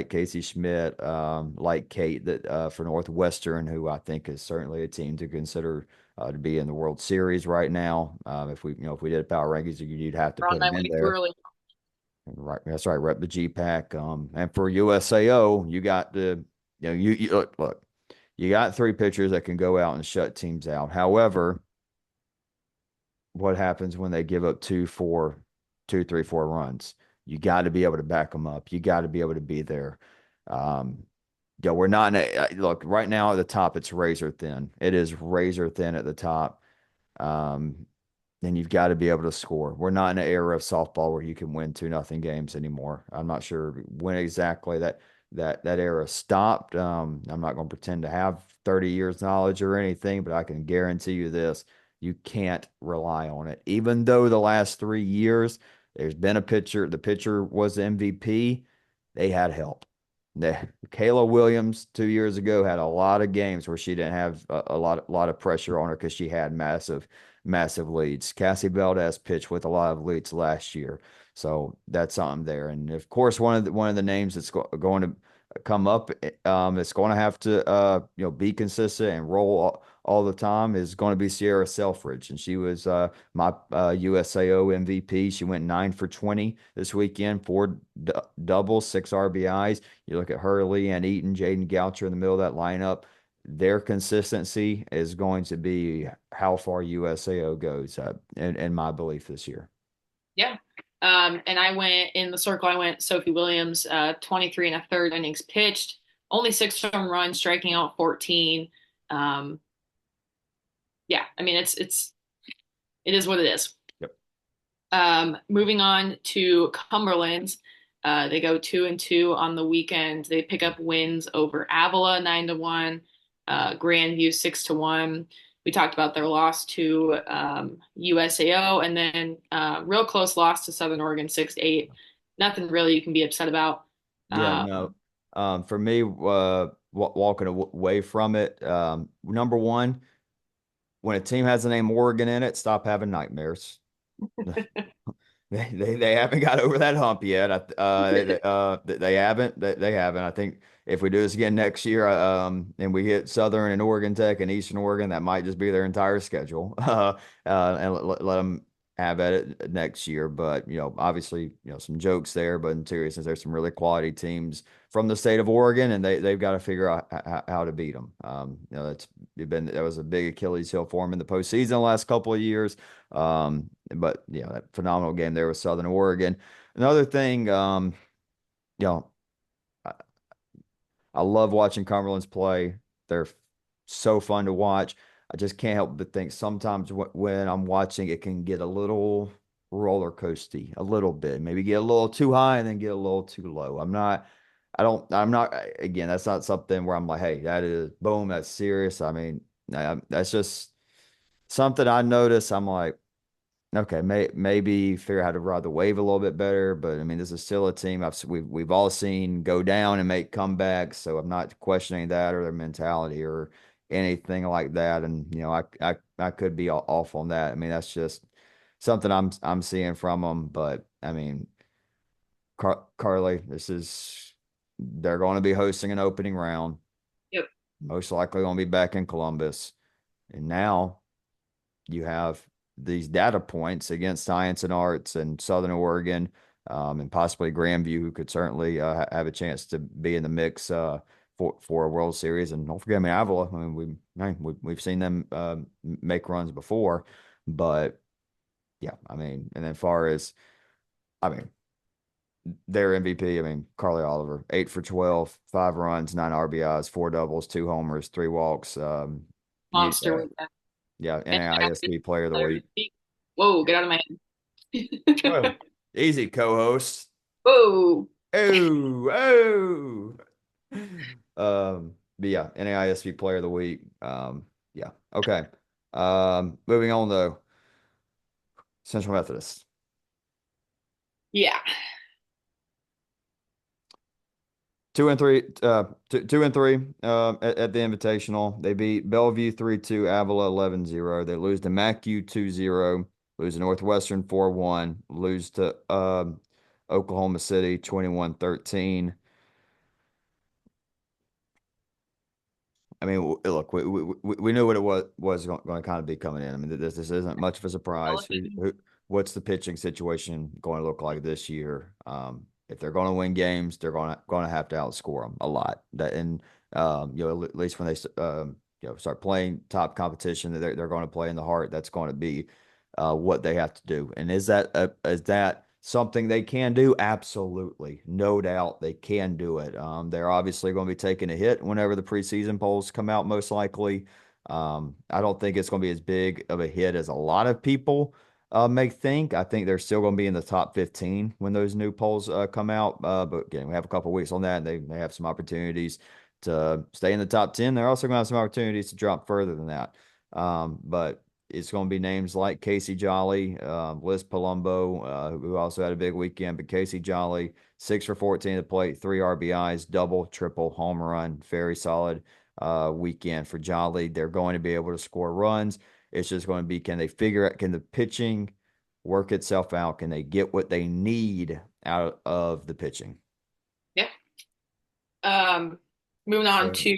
Casey Schmidt, like Kate that for Northwestern, who I think is certainly a team to consider to be in the World Series right now. If we did power rankings, you'd have to we're on put them that in way too there. early. Right, that's right. Rep the GPAC. And for USAO, you got you look, you got three pitchers that can go out and shut teams out. However, what happens when they give up 2, 3, 4 runs? You got to be able to back them up. You got to be able to be there. We're not in look right now at the top. It's razor thin. It is razor thin at the top. Then you've got to be able to score. We're not in an era of softball where you can win 2-0 games anymore. I'm not sure when exactly that era stopped. I'm not going to pretend to have 30 years knowledge or anything, but I can guarantee you this: you can't rely on it. Even though the last 3 years there's been a pitcher, the pitcher was MVP, they had help. Kayla Williams 2 years ago had a lot of games where she didn't have a lot of pressure on her because she had massive leads. Cassie Valdez pitched with a lot of leads last year, so that's something there. And of course, one of the names that's going to come up, it's going to have to be consistent and roll all the time is going to be Sierra Selfridge, and she was my USAO MVP. She went 9 for 20 this weekend, four doubles, six RBIs. You look at Hurley and Eaton, Jaden Goucher in the middle of that lineup. Their consistency is going to be how far USAO goes, in my belief this year. Yeah. And I went in the circle, I went Sophie Williams, 23 and a third innings pitched, only 6 home runs, striking out 14. Um, yeah, I mean, it is what it is. Yep. Moving on to Cumberland's, they go 2-2 on the weekend. They pick up wins over Avila 9-1, Grandview 6-1. We talked about their loss to USAO, and then real close loss to Southern Oregon 6-8. Nothing really you can be upset about. Yeah, no. For me, walking away from it, number one, when a team has the name Oregon in it, stop having nightmares. They haven't got over that hump yet. They haven't. They haven't. I think if we do this again next year, and we hit Southern and Oregon Tech and Eastern Oregon, that might just be their entire schedule. And let them have at it next year. But obviously, some jokes there. But in seriousness, there's some really quality teams from the state of Oregon, and they've got to figure out how to beat them. That was a big Achilles heel for them in the postseason the last couple of years. But that phenomenal game there with Southern Oregon. Another thing, you know, I, I love watching Cumberland's play. They're so fun to watch. I just can't help but think sometimes when I'm watching, it can get a little roller coasty, a little bit, maybe get a little too high and then get a little too low. I'm not, again, that's not something where I'm like, hey, that is boom, that's serious. I mean, that's just something I notice. I'm like, okay, maybe figure out how to ride the wave a little bit better. But I mean, this is still a team we've all seen go down and make comebacks. So I'm not questioning that or their mentality or anything like that. And I could be off on that. I mean, that's just something I'm seeing from them. But I mean, Carly, they're going to be hosting an opening round. Yep. Most likely going to be back in Columbus, and now you have these data points against Science and Arts and Southern Oregon, and possibly Grandview, who could certainly have a chance to be in the mix for a World Series. And don't forget, I mean, Avila. I mean, we've seen them make runs before, but yeah, I mean, and then far as I mean, their MVP, I mean, Carly Oliver, 8 for 12, 5 runs, 9 RBIs, four doubles, two homers, three walks. Monster with that. Yeah, NAIA SB Player of the Week. Whoa, get out of my Oh, head. easy, co-host. Whoa. Oh. But yeah, NAISV Player of the Week. Yeah, okay. Moving on though, Central Methodist. Yeah. 2-3, 2-3 at the Invitational. They beat Bellevue 3-2, Avila 11-0. They lose to MacU 2-0, lose to Northwestern 4-1, lose to Oklahoma City 21-13. I mean, look, we knew what it was going to kind of be coming in. I mean, this isn't much of a surprise. What's the pitching situation going to look like this year? If they're going to win games, they're going to have to outscore them a lot. At least when they start playing top competition, they're going to play in the heart. That's going to be what they have to do. And is that something they can do? Absolutely. No doubt they can do it. They're obviously going to be taking a hit whenever the preseason polls come out, most likely. I don't think it's going to be as big of a hit as a lot of people may think. I think they're still going to be in the top 15 when those new polls come out. But again, we have a couple of weeks on that, and they have some opportunities to stay in the top 10. They're also going to have some opportunities to drop further than that. But it's going to be names like Casey Jolly, Liz Palumbo, who also had a big weekend, but Casey Jolly, 6 for 14 at the plate, 3 RBIs, double, triple, home run, very solid weekend for Jolly. They're going to be able to score runs. It's just going to be, can they figure out, can the pitching work itself out? Can they get what they need out of the pitching? Yeah. Um, Moving on So, to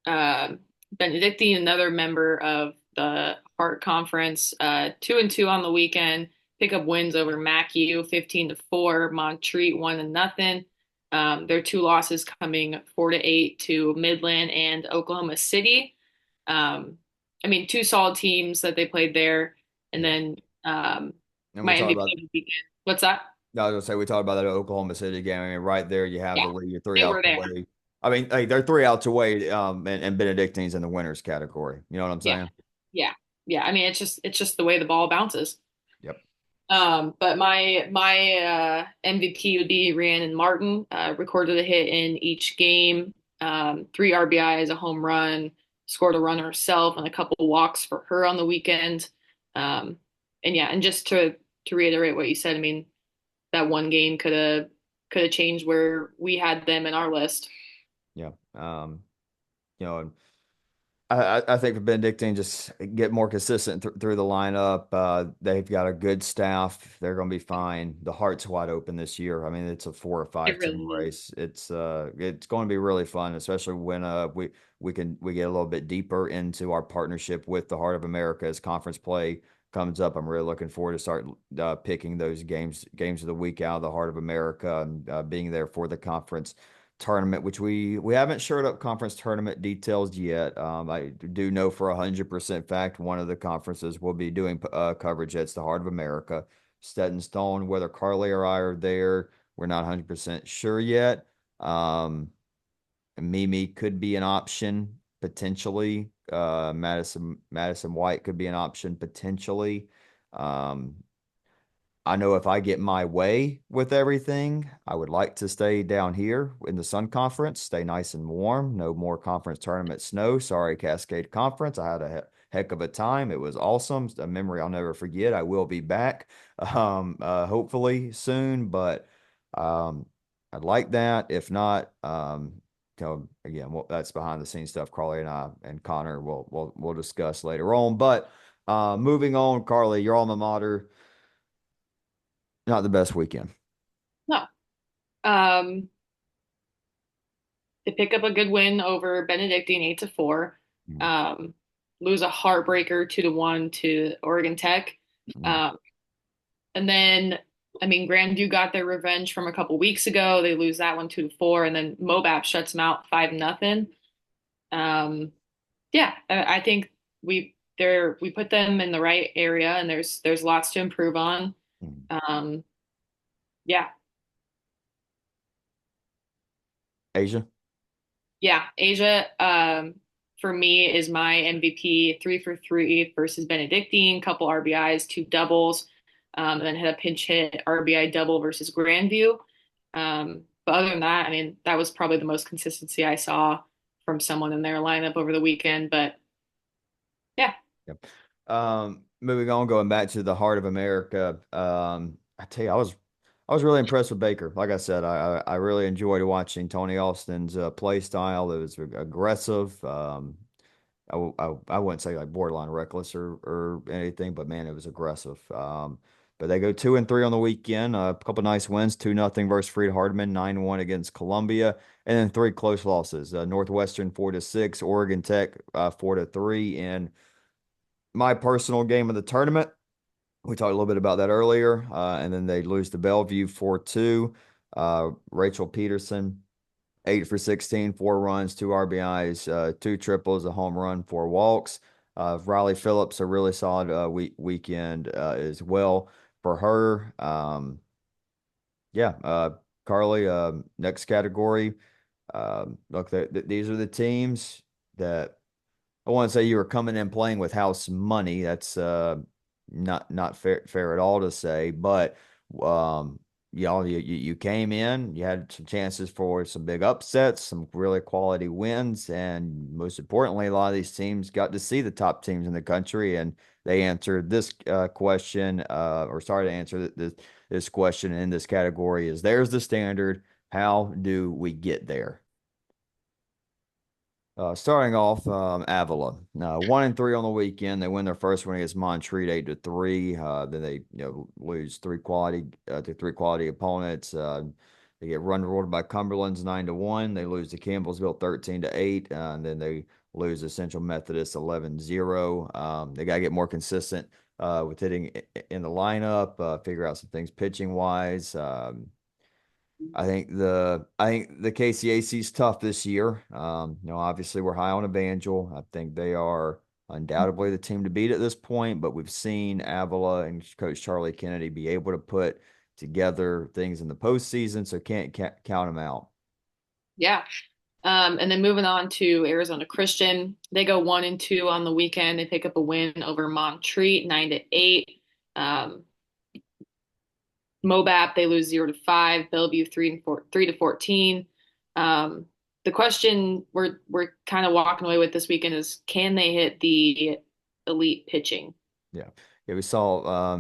uh, Benedictine, another member of the Hart Conference, 2-2 on the weekend. Pick up wins over MacU, 15-4, Montreat 1-0. Their two losses coming 4-8 to Midland and Oklahoma City. I mean, two solid teams that they played there, and yeah. then And we my talked MVP about, of the weekend. What's that? no, I was gonna say we talked about that Oklahoma City game. I mean, right there, you have Yeah, the lead. You're three they were outs there. away. I mean, hey, they're 3 outs away, and Benedictine's in the winners category. You know what I'm Yeah, saying? yeah, yeah. I mean, it's just the way the ball bounces. Yep. But my MVP would be Rhiannon Martin. Recorded a hit in each game, 3 RBIs, a home run, scored a run herself, and a couple walks for her on the weekend. Um, and yeah, and just to reiterate what you said, I mean, that one game could have changed where we had them in our list. Yeah. You know, I think for Benedictine, just get more consistent through the lineup. They've got a good staff. They're going to be fine. The Heart's wide open this year. I mean, it's a 4 or 5 It team really is. race. It's going to be really fun, especially when we get a little bit deeper into our partnership with the Heart of America as conference play comes up. I'm really looking forward to start picking those games of the week out of the Heart of America and being there for the conference tournament, which we haven't shored up conference tournament details yet. I do know for 100% fact one of the conferences will be doing coverage. It's the Heart of America. Set in stone. Whether Carly or I are there, we're not 100% sure yet. Um, Mimi could be an option potentially. Madison White could be an option potentially. Um, I know if I get my way with everything, I would like to stay down here in the Sun Conference, stay nice and warm. No more conference tournament snow. Sorry, Cascade Conference. I had a heck of a time. It was awesome. A memory I'll never forget. I will be back, hopefully soon, but um, I'd like that. If not, again, well, that's behind the scenes stuff. Carly and I and Connor will discuss later on. But moving on, Carly, your alma mater. Not the best weekend. No. Um, they pick up a good win over Benedictine 8-4. Mm, Um, Lose a heartbreaker 2-1 to Oregon Tech. mm, Um, and then I mean Grandview got their revenge from a couple weeks ago. They lose that one 2-4, and then Mobap shuts them out 5-0. Um, yeah, I think we put them in the right area, and there's lots to improve on. mm. Um, yeah, Asia. Yeah, Asia, for me is my MVP, 3 for 3 versus Benedictine, couple RBIs, two doubles, and then had a pinch hit RBI double versus Grandview. But other than that, I mean, that was probably the most consistency I saw from someone in their lineup over the weekend. But yeah, Yep. Moving on, going back to the Heart of America. I tell you, I was really impressed with Baker. Like I said, I really enjoyed watching Tony Austin's play style. It was aggressive. I wouldn't say like borderline reckless or anything, but man, it was aggressive. But they go 2-3 on the weekend. A couple nice wins: 2-0 versus Freed Hardeman, 9-1 against Columbia, and then three close losses: Northwestern 4-6, Oregon Tech 4-3, and my personal game of the tournament. We talked a little bit about that earlier, and then they lose to Bellevue 4-2. Rachel Peterson 8 for 16, 4 runs, 2 RBIs, two triples, a home run, 4 walks. Riley Phillips, a really solid weekend as well for her. Yeah, Carly, next category. Look, these are the teams that I want to say you were coming in playing with house money. That's not fair at all to say, but you came in, you had some chances for some big upsets, some really quality wins, and most importantly, a lot of these teams got to see the top teams in the country, and they answered this question, or started to answer this question in this category is there's the standard. How do we get there? Starting off, Avila, 1-3 on the weekend. They win their first one against Montreat 8-3. Then they lose to three quality opponents. They get run ruled by Cumberland's 9-1. They lose to Campbellsville 13-8. And then they lose to Central Methodist 11-0. They got to get more consistent with hitting in the lineup. Figure out some things pitching wise. I think the KCAC is tough this year. Obviously we're high on Evangel. I think they are undoubtedly the team to beat at this point, but we've seen Avila and Coach Charlie Kennedy be able to put together things in the postseason, so can't count them out. Yeah. And then moving on to Arizona Christian, they go 1-2 on the weekend. They pick up a win over Montreat 9-8. Mobap, they lose 0-5. Bellevue 3-14. The question we're kind of walking away with this weekend is, can they hit the elite pitching? Yeah. Yeah, we saw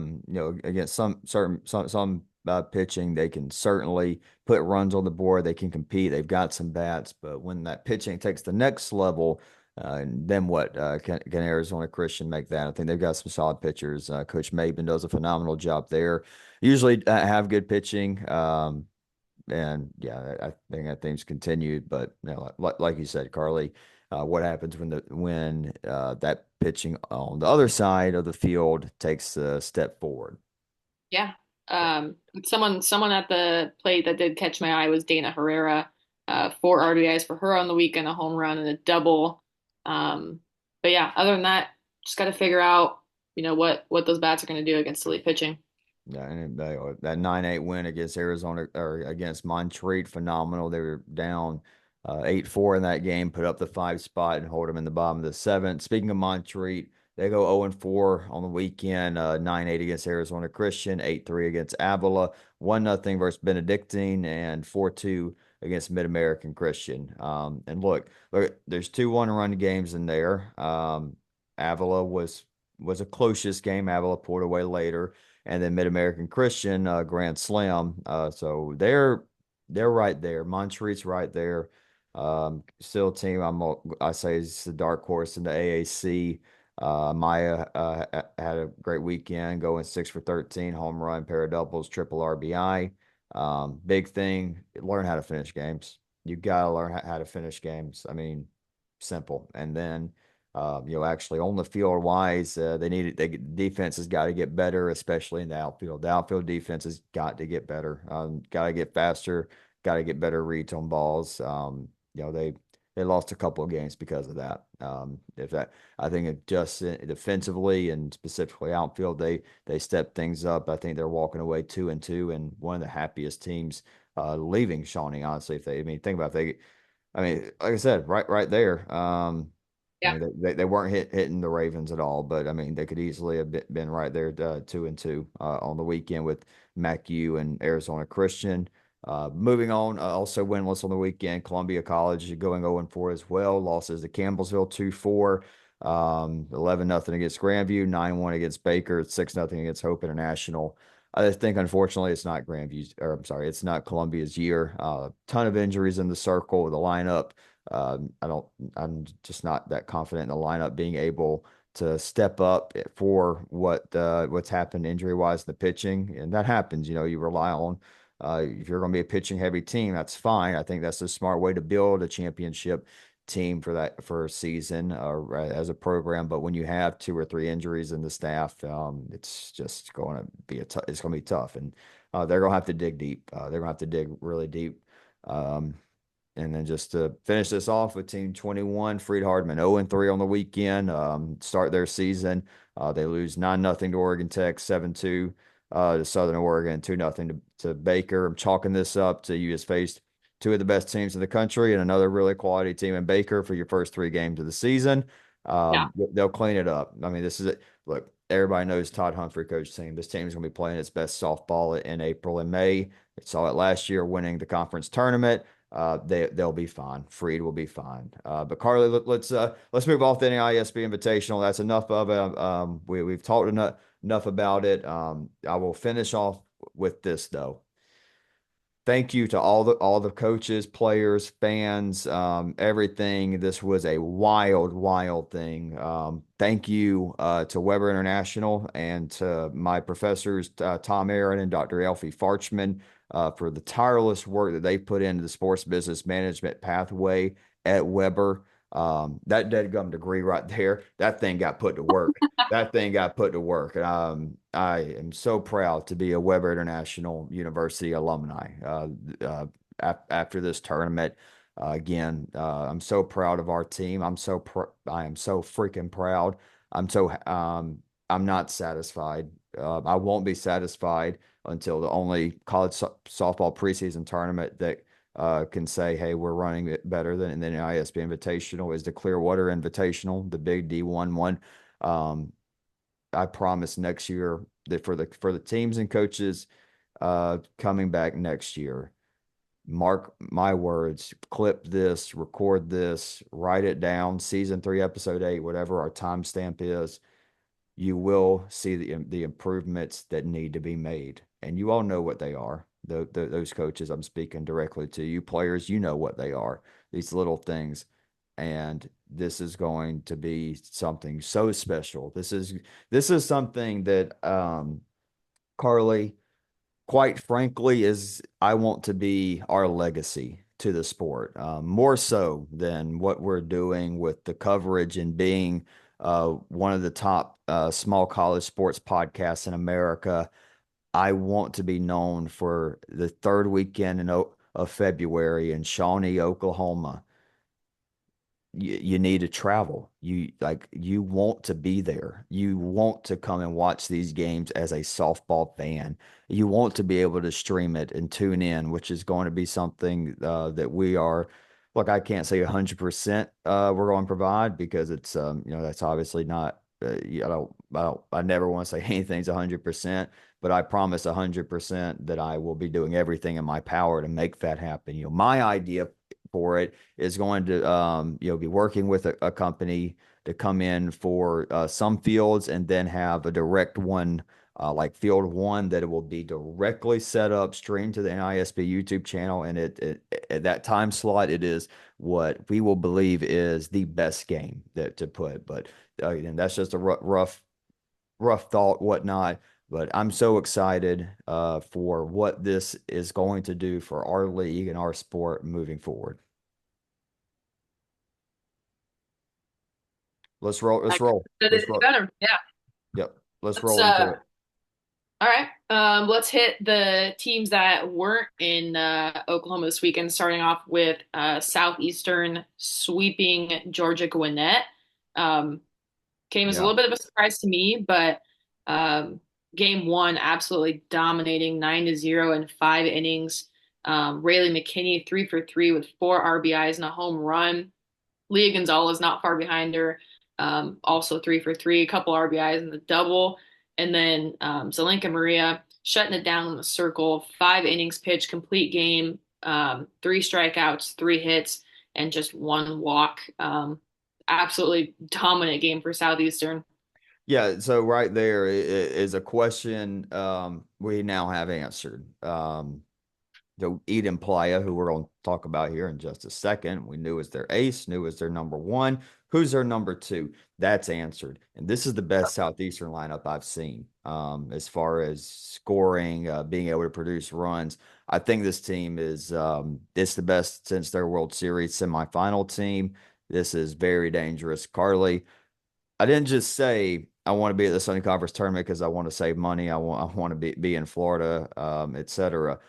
against some pitching, they can certainly put runs on the board. They can compete. They've got some bats, but when that pitching takes the next level, then what? Can Arizona Christian make that? I think they've got some solid pitchers. Coach Maben does a phenomenal job there. Usually have good pitching. And yeah, I think that thing's continued. But like you said, Carly, what happens when that pitching on the other side of the field takes a step forward? Yeah. Someone at the plate that did catch my eye was Dana Herrera. 4 RBIs for her on the weekend, a home run and a double. But yeah, other than that, just got to figure out, what those bats are going to do against elite pitching. Yeah, and that 9-8 win against Arizona or against Montreat, phenomenal. They were down 8-4 in that game, put up the 5 spot and hold them in the bottom of the seventh. Speaking of Montreat, they go 0-4 on the weekend, 9-8 against Arizona Christian, 8-3 against Avila, 1-0 versus Benedictine, and 4-2 against Mid-American Christian. And look, there's 2 1-run games in there. Avila was a closest game. Avila pulled away later, and then Mid-American Christian Grand Slam. So they're right there. Montreat's right there. Still a team I say is the dark horse in the AAC. Maya had a great weekend, going 6 for 13, home run, pair of doubles, triple RBI. Big thing, learn how to finish games. You gotta learn how to finish games. I mean, simple. And then actually on the field wise, defense has got to get better, especially in the outfield. The outfield defense has got to get better. Got to get faster. Got to get better reads on balls. They lost a couple of games because of that. If that, I think it just defensively and specifically outfield, they stepped things up. I think they're walking away 2-2, and one of the happiest teams leaving Shawnee. Honestly, think about like I said, right there. Yeah. They weren't hitting the Ravens at all, but I mean, they could easily have been right there, 2-2 on the weekend with MacU and Arizona Christian. Moving on, also winless on the weekend, Columbia College going 0-4 as well. Losses to Campbellsville 2-4, 11-0 against Grandview, 9-1 against Baker, 6-0 against Hope International. I just think, unfortunately, it's not it's not Columbia's year. Ton of injuries in the circle, the lineup. I'm just not that confident in the lineup being able to step up for what's happened injury wise in the pitching, and that happens. You rely on if you're going to be a pitching heavy team, that's fine. I think that's a smart way to build a championship team for a season as a program. But when you have 2 or 3 injuries in the staff, it's just going to be it's going to be tough, and they're going to have to dig deep. They're going to have to dig really deep. And then just to finish this off with Team 21, Freed Hardman 0-3 on the weekend, start their season. They lose 9-0 to Oregon Tech, 7-2 to Southern Oregon, 2-0 to Baker. I'm chalking this up to you just faced 2 of the best teams in the country and another really quality team in Baker for your first 3 games of the season. Yeah. They'll clean it up. I mean, this is it. Look, everybody knows Todd Humphrey coach team. This team is going to be playing its best softball in April and May. They saw it last year winning the conference tournament. They'll be fine. Freed will be fine. But Carly, let's move off the NAIA SB Invitational. That's enough of it. We've talked enough about it. I will finish off with this though. Thank you to all the coaches, players, fans, everything. This was a wild, wild thing. Thank you to Weber International and to my professors, Tom Aaron and Dr. Elfie Farchman, for the tireless work that they put into the sports business management pathway at Weber. That deadgum degree right there, that thing got put to work. That thing got put to work. I am so proud to be a Weber International University alumni. After this tournament, again, I'm so proud of our team. I am so freaking proud. I'm not satisfied. I won't be satisfied until the only college softball preseason tournament that can say, hey, we're running it better than the ISB Invitational is the Clearwater Invitational, the big D1 one. I promise next year that for the teams and coaches coming back next year, mark my words, clip this, record this, write it down, season 3, episode 8, whatever our timestamp is, you will see the improvements that need to be made. And you all know what they are. Those coaches, I'm speaking directly to you players, you know what they are, these little things. And this is going to be something so special. This is something that Carly, quite frankly, is I want to be our legacy to the sport, more so than what we're doing with the coverage and being one of the top small college sports podcasts in America. I want to be known for the third weekend of February in Shawnee, Oklahoma. You need to travel. You want to be there. You want to come and watch these games as a softball fan. You want to be able to stream it and tune in, which is going to be something that we are. Look, I can't say 100% we're going to provide because it's that's obviously not. I never want to say anything's 100%, but I promise 100% that I will be doing everything in my power to make that happen. My idea for it is going to be working with a company to come in for some fields and then have a direct one like field one that it will be directly set up streamed to the NISB YouTube channel, and it at that time slot it is what we will believe is the best game to put. But and that's just a rough thought, whatnot. But I'm so excited for what this is going to do for our league and our sport moving forward. Let's roll. Let's I roll. could Let's it roll. better. Yeah. Yep. Let's Let's roll into it. all right. Let's hit the teams that weren't in Oklahoma this weekend, starting off with Southeastern sweeping Georgia Gwinnett. Came as a Yeah. little bit of a surprise to me, but game one absolutely dominating 9-0 in 5 innings. Rayleigh McKinney 3 for 3 with 4 RBIs and a home run. Leah Gonzalez not far behind her, also 3 for 3, a couple RBIs in the double. And then Zelenka Maria shutting it down in the circle, 5 innings pitched, complete game, 3 strikeouts, 3 hits, and just 1 walk. Absolutely dominant game for Southeastern. Yeah. So right there is a question we now have answered. Eden Playa, who we're going to talk about here in just a second, we knew as their ace, knew as their number one. Who's their number two? That's answered. And this is the best Southeastern lineup I've seen as far as scoring, being able to produce runs. I think this team is it's the best since their World Series semifinal team. This is very dangerous. Carly, I didn't just say I want to be at the Sunny Conference tournament because I want to save money. I want to be in Florida, etc.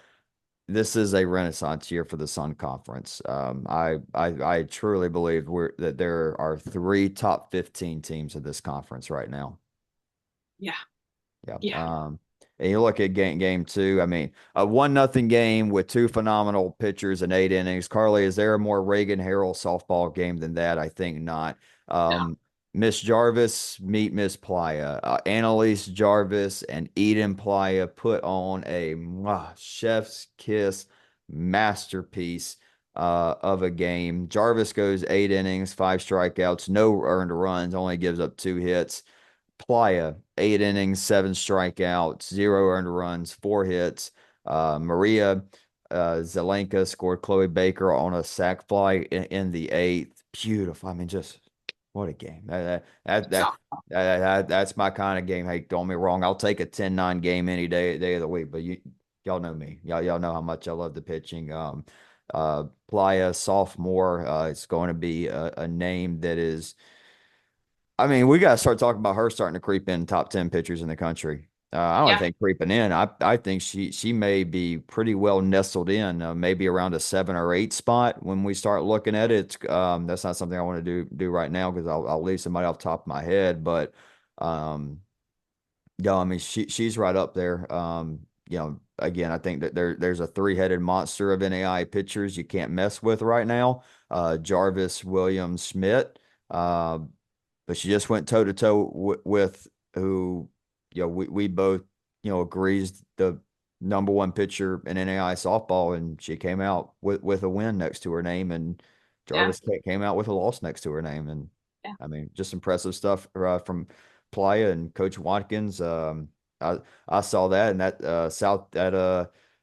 This is a renaissance year for the Sun Conference. I truly believe that there are 3 top 15 teams in this conference right now. Yeah. Yeah. Yeah. And you look at game 2. I mean, a 1-0 game with 2 phenomenal pitchers and 8 innings. Carly, is there a more Reagan Harrell softball game than that? I think not. No. Miss Jarvis meet Miss Playa. Annalise Jarvis and Eden Playa put on a chef's kiss masterpiece of a game. Jarvis goes 8 innings, 5 strikeouts, no earned runs, only gives up 2 hits. Playa, 8 innings, 7 strikeouts, 0 earned runs, 4 hits. Maria Zelenka scored Chloe Baker on a sac fly in the eighth. Beautiful. I mean, just what a game. That's my kind of game. Hey, don't get me wrong. I'll take a 10-9 game any day of the week, but y'all know me. Y'all know how much I love the pitching. Playa, sophomore, it's going to be a name that is, I mean, we got to start talking about her starting to creep in top 10 pitchers in the country. I don't Yeah, think creeping in. I think she may be pretty well nestled in, maybe around a 7 or 8 spot when we start looking at it. That's not something I want to do right now because I'll leave somebody off the top of my head. But um, yeah, I mean she's right up there. Again, I think that there's a three-headed monster of NAI pitchers you can't mess with right now. Jarvis, Williams, Schmidt. Uh, but she just went toe to toe with who, we both, agrees the number one pitcher in NAI softball, and she came out with a win next to her name, and yeah, Jarvis came out with a loss next to her name, and yeah. I mean, just impressive stuff from Playa and Coach Watkins. I saw that, and that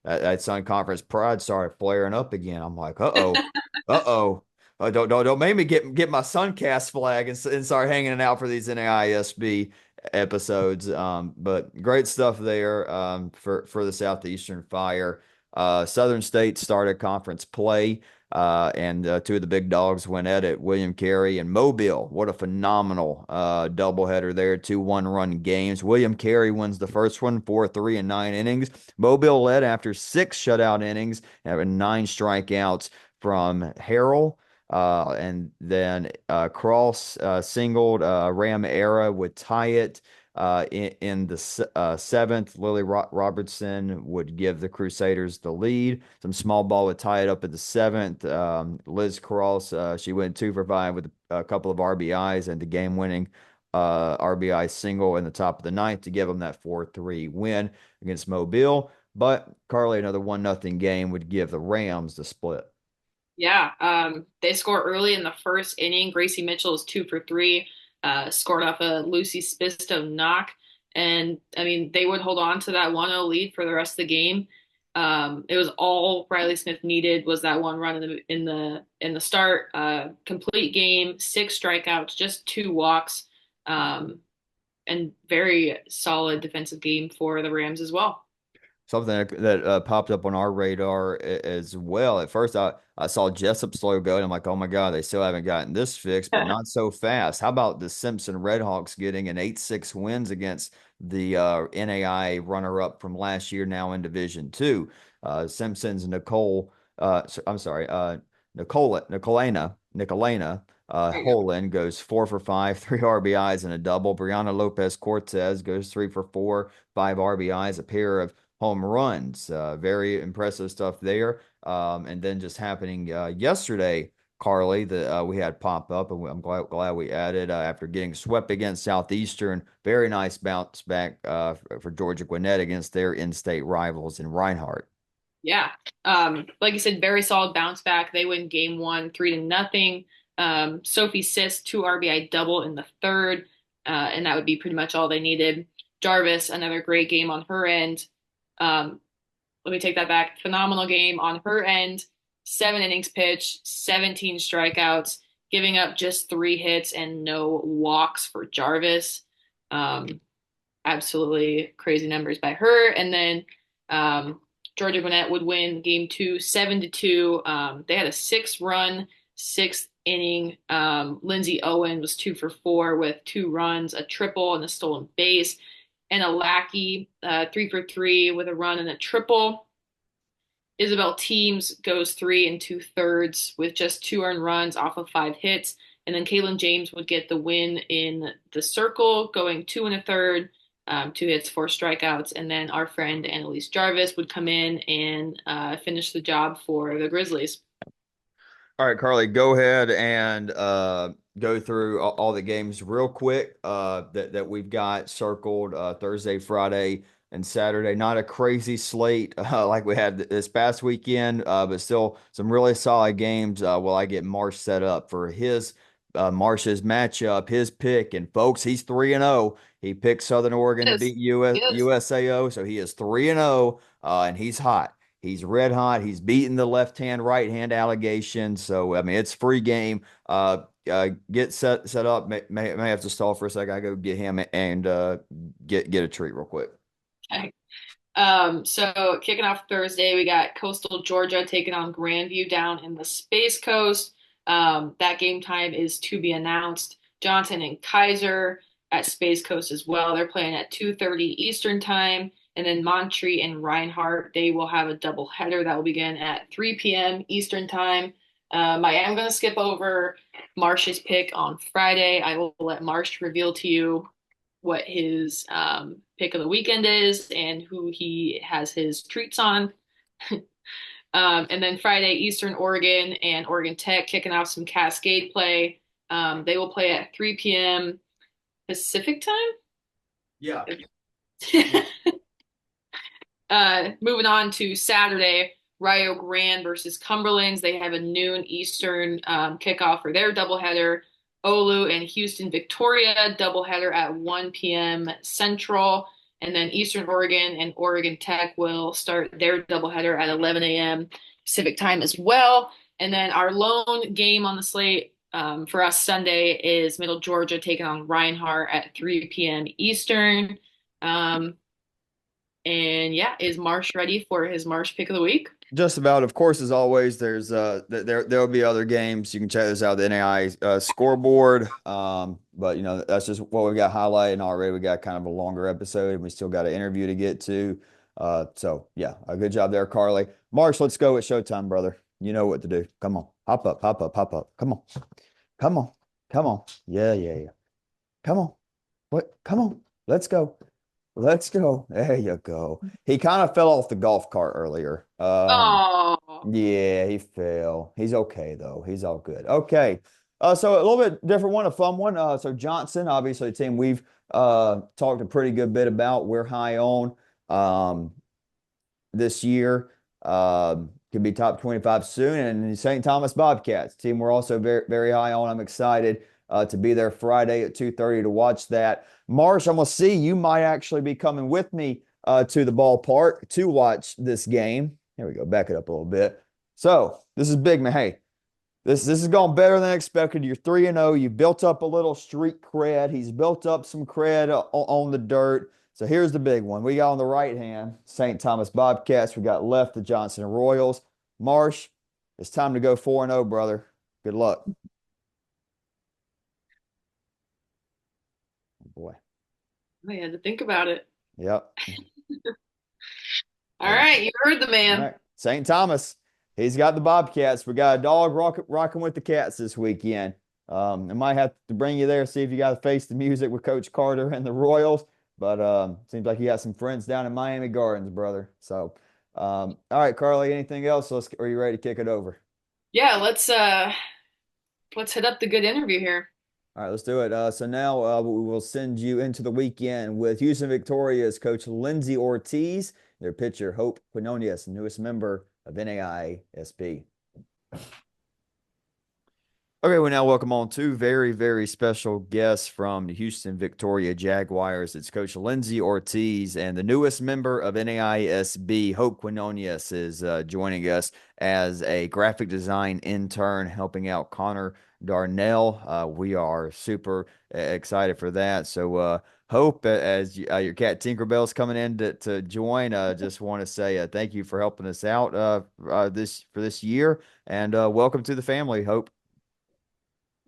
that Sun Conference pride started flaring up again. I'm like, uh-oh. Don't make me get my Suncast flag and start hanging it out for these NAISB episodes. But great stuff there for the Southeastern Fire. Southern State started conference play, and two of the big dogs went at it. William Carey and Mobile. What a phenomenal doubleheader there. 2 1-run games. William Carey wins the first one, 4-3 in 9 innings. Mobile led after 6 shutout innings, having 9 strikeouts from Harrell. And then Cross singled. Ram Era would tie it in the seventh. Lily Robertson would give the Crusaders the lead. Some small ball would tie it up at the seventh. Liz Cross, she went 2 for 5 with a couple of RBIs and the game-winning RBI single in the top of the ninth to give them that 4-3 win against Mobile. But Carly, another 1-0 game would give the Rams the split. Yeah, they score early in the first inning. Gracie Mitchell is 2 for 3, scored off a Lucy Spisto knock. And I mean, they would hold on to that 1-0 lead for the rest of the game. It was all Riley Smith needed was that one run in the start. Complete game, 6 strikeouts, just 2 walks, and very solid defensive game for the Rams as well. Something that popped up on our radar as well. At first, I saw Jessup's logo, and I'm like, oh my God, they still haven't gotten this fixed, but not so fast. How about the Simpson Redhawks getting an 8-6 wins against the NAI runner-up from last year, now in Division Two? Simpson's I'm sorry, Nicolena There you go. Holland goes 4 for 5, 3 RBIs and a double. Brianna Lopez Cortez goes 3 for 4, 5 RBIs, a pair of home runs. Very impressive stuff there. And then just happening yesterday, Carly, that we had pop up, and I'm glad we added after getting swept against Southeastern. Very nice bounce back for Georgia Gwinnett against their in-state rivals in Reinhardt. Yeah. Like you said, very solid bounce back. They win game one, 3-0. Sophie Sis, 2 RBI double in the third. And that would be pretty much all they needed. Jarvis, another great game on her end. Um, Let me take that back. Phenomenal game on her end. 7 innings pitched, 17 strikeouts, giving up just 3 hits and no walks for Jarvis. Um, Absolutely crazy numbers by her. And then Georgia Gwinnett would win game two, 7-2. They had a 6-run, 6th inning. Lindsay Owen was 2 for 4 with 2 runs, a triple, and a stolen base. And a Lackey, 3 for 3 with a run and a triple. Isabel Teams goes 3 2/3 with just 2 earned runs off of 5 hits. And then Kaylin James would get the win in the circle, going 2 1/3, 2 hits, 4 strikeouts. And then our friend Annalise Jarvis would come in and finish the job for the Grizzlies. All right, Carly, go ahead and go through all the games real quick that we've got circled Thursday, Friday, and Saturday. Not a crazy slate like we had this past weekend, but still some really solid games. While I get Marsh set up for his Marsh's matchup, his pick, and folks, he's 3-0. He picked Southern Oregon to Yes. beat US, Yes. USAO, so he is 3-0, and he's hot. He's red hot. He's beating the left hand, right hand allegation. So I mean, it's free game. Get set up. May have to stall for a second. I go get him and get a treat real quick. Okay. So kicking off Thursday, we got Coastal Georgia taking on Grandview down in the Space Coast. That game time is to be announced. Johnson and Kaiser at Space Coast as well. They're playing at 2:30 Eastern time. And then Montreat and Reinhardt, they will have a double header that will begin at 3 p.m. Eastern time. I am going to skip over Marsh's pick on Friday. I will let Marsh reveal to you what his pick of the weekend is and who he has his treats on. And then Friday, Eastern Oregon and Oregon Tech kicking off some Cascade play. They will play at 3 p.m. Pacific time. Yeah. Moving on to Saturday, Rio Grande versus Cumberlands. They have a noon Eastern kickoff for their doubleheader. Olu and Houston Victoria doubleheader at 1 p.m. Central. And then Eastern Oregon and Oregon Tech will start their doubleheader at 11 a.m. Pacific time as well. And then our lone game on the slate for us Sunday is Middle Georgia taking on Reinhardt at 3 p.m. Eastern. And yeah, is Marsh ready for his Marsh pick of the week? Just about. Of course, as always, there'll be other games. You can check this out, the NAIA scoreboard. But that's just what we got highlighted already. We got kind of a longer episode, and we still got an interview to get to. So yeah, a good job there, Carly. Marsh, let's go. It's showtime, brother. You know what to do. Come on, hop up, hop up, hop up. Come on, come on, come on. Yeah, yeah, yeah. Come on. What? Come on. Let's go. Let's go. There you go. He kind of fell off the golf cart earlier. Oh, Yeah, he fell. He's okay though. He's all good. Okay. So a little bit different one, a fun one. So Johnson, obviously a team we've talked a pretty good bit about. We're high on this year. Could be top 25 soon. And the St. Thomas Bobcats team we're also very, very high on. I'm excited to be there Friday at 2:30 to watch that. Marsh, I'm gonna see you might actually be coming with me to the ballpark to watch this game. Here we go. Back it up a little bit. So this is big, man. Hey, this is going better than expected. You're 3-0. You built up a little street cred. He's built up some cred on the dirt. So here's the big one. We got on the right hand St. Thomas Bobcats. We got left the Johnson Royals. Marsh, it's time to go 4-0, brother. Good luck. Oh, boy. I had to think about it. Yep. All right, you heard the All man. right. St. Thomas, he's got the Bobcats. We got a dog rocking with the cats this weekend. I might have to bring you there, see if you got to face the music with Coach Carter and the Royals. But seems like you got some friends down in Miami Gardens, brother. So, all right, Carly, anything else? Are you ready to kick it over? Yeah, let's hit up the good interview here. All right, let's do it. So now we will send you into the weekend with Houston Victoria's Coach Lindsey Ortiz, their pitcher Hope Quinones, newest member of NAIA SB. Okay, we now welcome on two very, very special guests from the Houston Victoria Jaguars. It's Coach Lindsey Ortiz and the newest member of NAISB, Hope Quinones, is joining us as a graphic design intern helping out Connor Darnell. We are super excited for that. So, Hope, as your cat Tinkerbell's coming in to join, just want to say thank you for helping us out this year, and welcome to the family, Hope.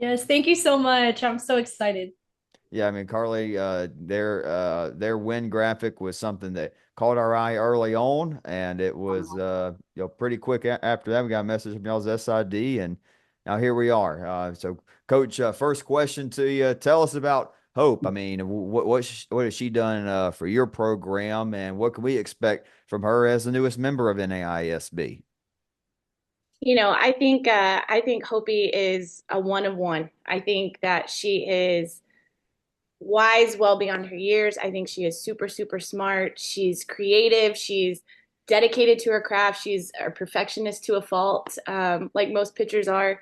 Yes, thank you so much. I'm so excited. Yeah, I mean, Carly, their win graphic was something that caught our eye early on, and it was pretty quick after that. We got a message from y'all's SID, and now here we are. So, Coach, first question to you: tell us about Hope. I mean, what has she done for your program, and what can we expect from her as the newest member of NAISB? I think Hopi is a one of one. I think that she is wise well beyond her years. I think she is super, super smart. She's creative. She's dedicated to her craft. She's a perfectionist to a fault, like most pitchers are.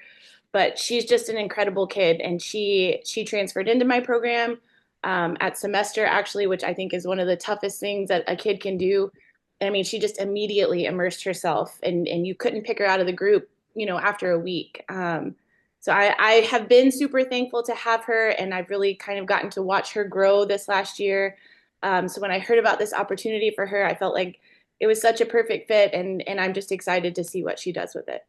But she's just an incredible kid, and she transferred into my program at semester actually, which I think is one of the toughest things that a kid can do. I mean, she just immediately immersed herself, and you couldn't pick her out of the group, after a week. So I have been super thankful to have her, and I've really kind of gotten to watch her grow this last year. So when I heard about this opportunity for her, I felt like it was such a perfect fit, and I'm just excited to see what she does with it.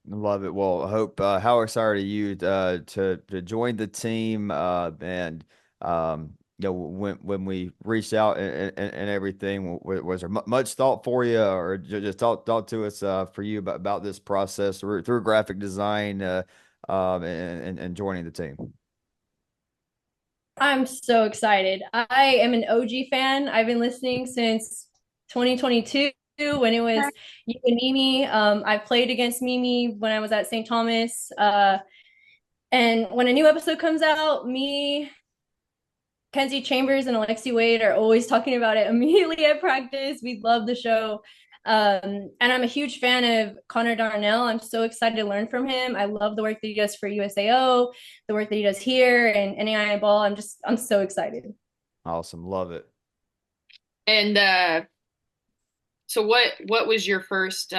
Love it. Well, I hope how excited are you to join the team and when we reached out and everything was there much thought for you or just talk to us for you about this process through graphic design and joining the team. I'm so excited. I am an OG fan. I've been listening since 2022 when it was you and Mimi. I played against Mimi when I was at St. Thomas. And when a new episode comes out, me, Kenzie Chambers, and Alexi Wade are always talking about it immediately at practice. We love the show. And I'm a huge fan of Connor Darnell. I'm so excited to learn from him. I love the work that he does for USAO, the work that he does here and NAIA ball. I'm so excited. Awesome, love it. And so what was your first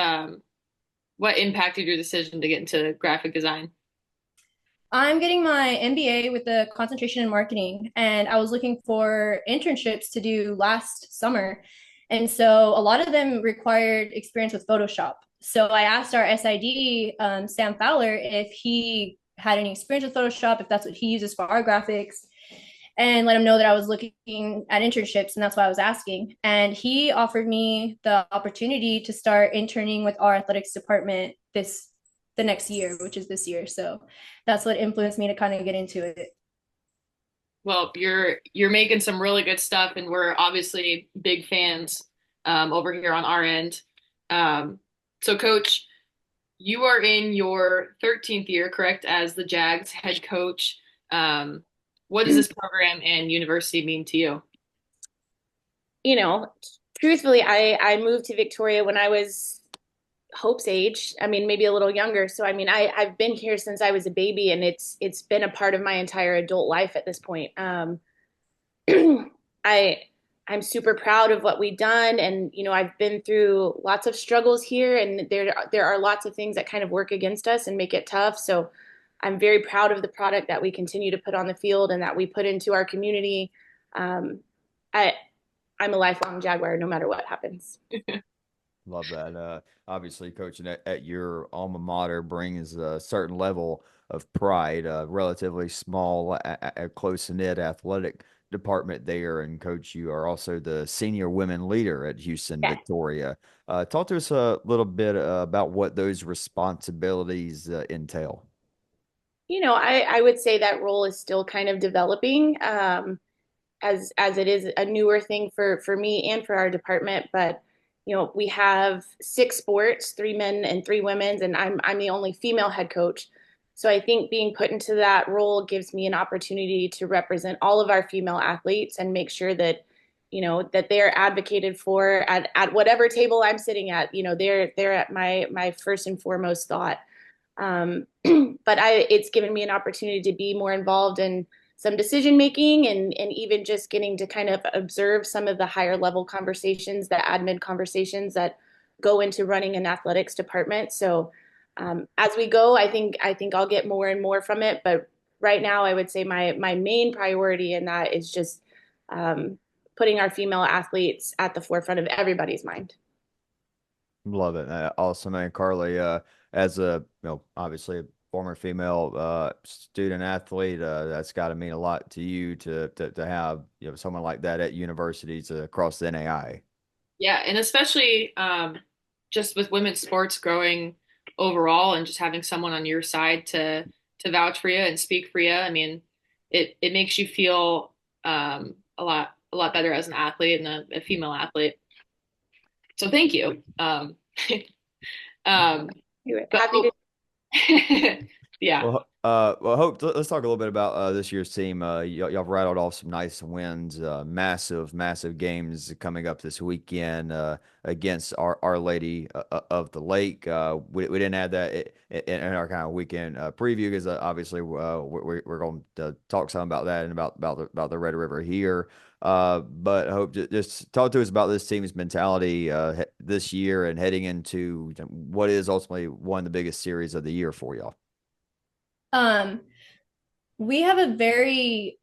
what impacted your decision to get into graphic design? I'm getting my MBA with a concentration in marketing, and I was looking for internships to do last summer. And so a lot of them required experience with Photoshop. So I asked our SID, Sam Fowler, if he had any experience with Photoshop, if that's what he uses for our graphics, and let him know that I was looking at internships, and that's why I was asking. And he offered me the opportunity to start interning with our athletics department the next year, which is this year. So that's what influenced me to kind of get into it. Well, you're making some really good stuff, and we're obviously big fans over here on our end. So, Coach, you are in your 13th year, correct, as the Jags head coach. What does this program and university mean to you? You know, Truthfully, I moved to Victoria when I was Hope's age. I mean, maybe a little younger. So I mean, I've been here since I was a baby, and it's been a part of my entire adult life at this point. I I'm super proud of what we've done, and I've been through lots of struggles here, and there are lots of things that kind of work against us and make it tough. So I'm very proud of the product that we continue to put on the field and that we put into our community. Um, I I'm a lifelong Jaguar, no matter what happens. Love that. Obviously, coaching at your alma mater brings a certain level of pride. Relatively small, close-knit athletic department there. And coach, you are also the senior women leader at Houston Yeah. Victoria. Talk to us a little bit about what those responsibilities entail. I would say that role is still kind of developing. As it is a newer thing for me and for our department. But we have six sports, three men and three women's, and I'm the only female head coach. So I think being put into that role gives me an opportunity to represent all of our female athletes and make sure that that they're advocated for at whatever table I'm sitting at. They're at my first and foremost thought. But it's given me an opportunity to be more involved in some decision making, and even just getting to kind of observe some of the higher level conversations, the admin conversations that go into running an athletics department. So as we go, I think I'll get more and more from it. But right now, I would say my main priority in that is just putting our female athletes at the forefront of everybody's mind. Love it. Awesome. And Carly, as a, obviously a former female student athlete, that's got to mean a lot to you to have, someone like that at universities across the NAI. Yeah, and especially just with women's sports growing overall and just having someone on your side to vouch for you and speak for you. I mean, it makes you feel a lot better as an athlete and a female athlete. So thank you. Um, But Happy to. yeah. Well, Hope, let's talk a little bit about this year's team. Y'all have rattled off some nice wins, massive games coming up this weekend against Our Lady of the Lake. We didn't add that in our kind of weekend preview because obviously we're going to talk some about that and about the Red River here. But Hope, just talk to us about this team's mentality this year and heading into what is ultimately one of the biggest series of the year for y'all. Um, we have a very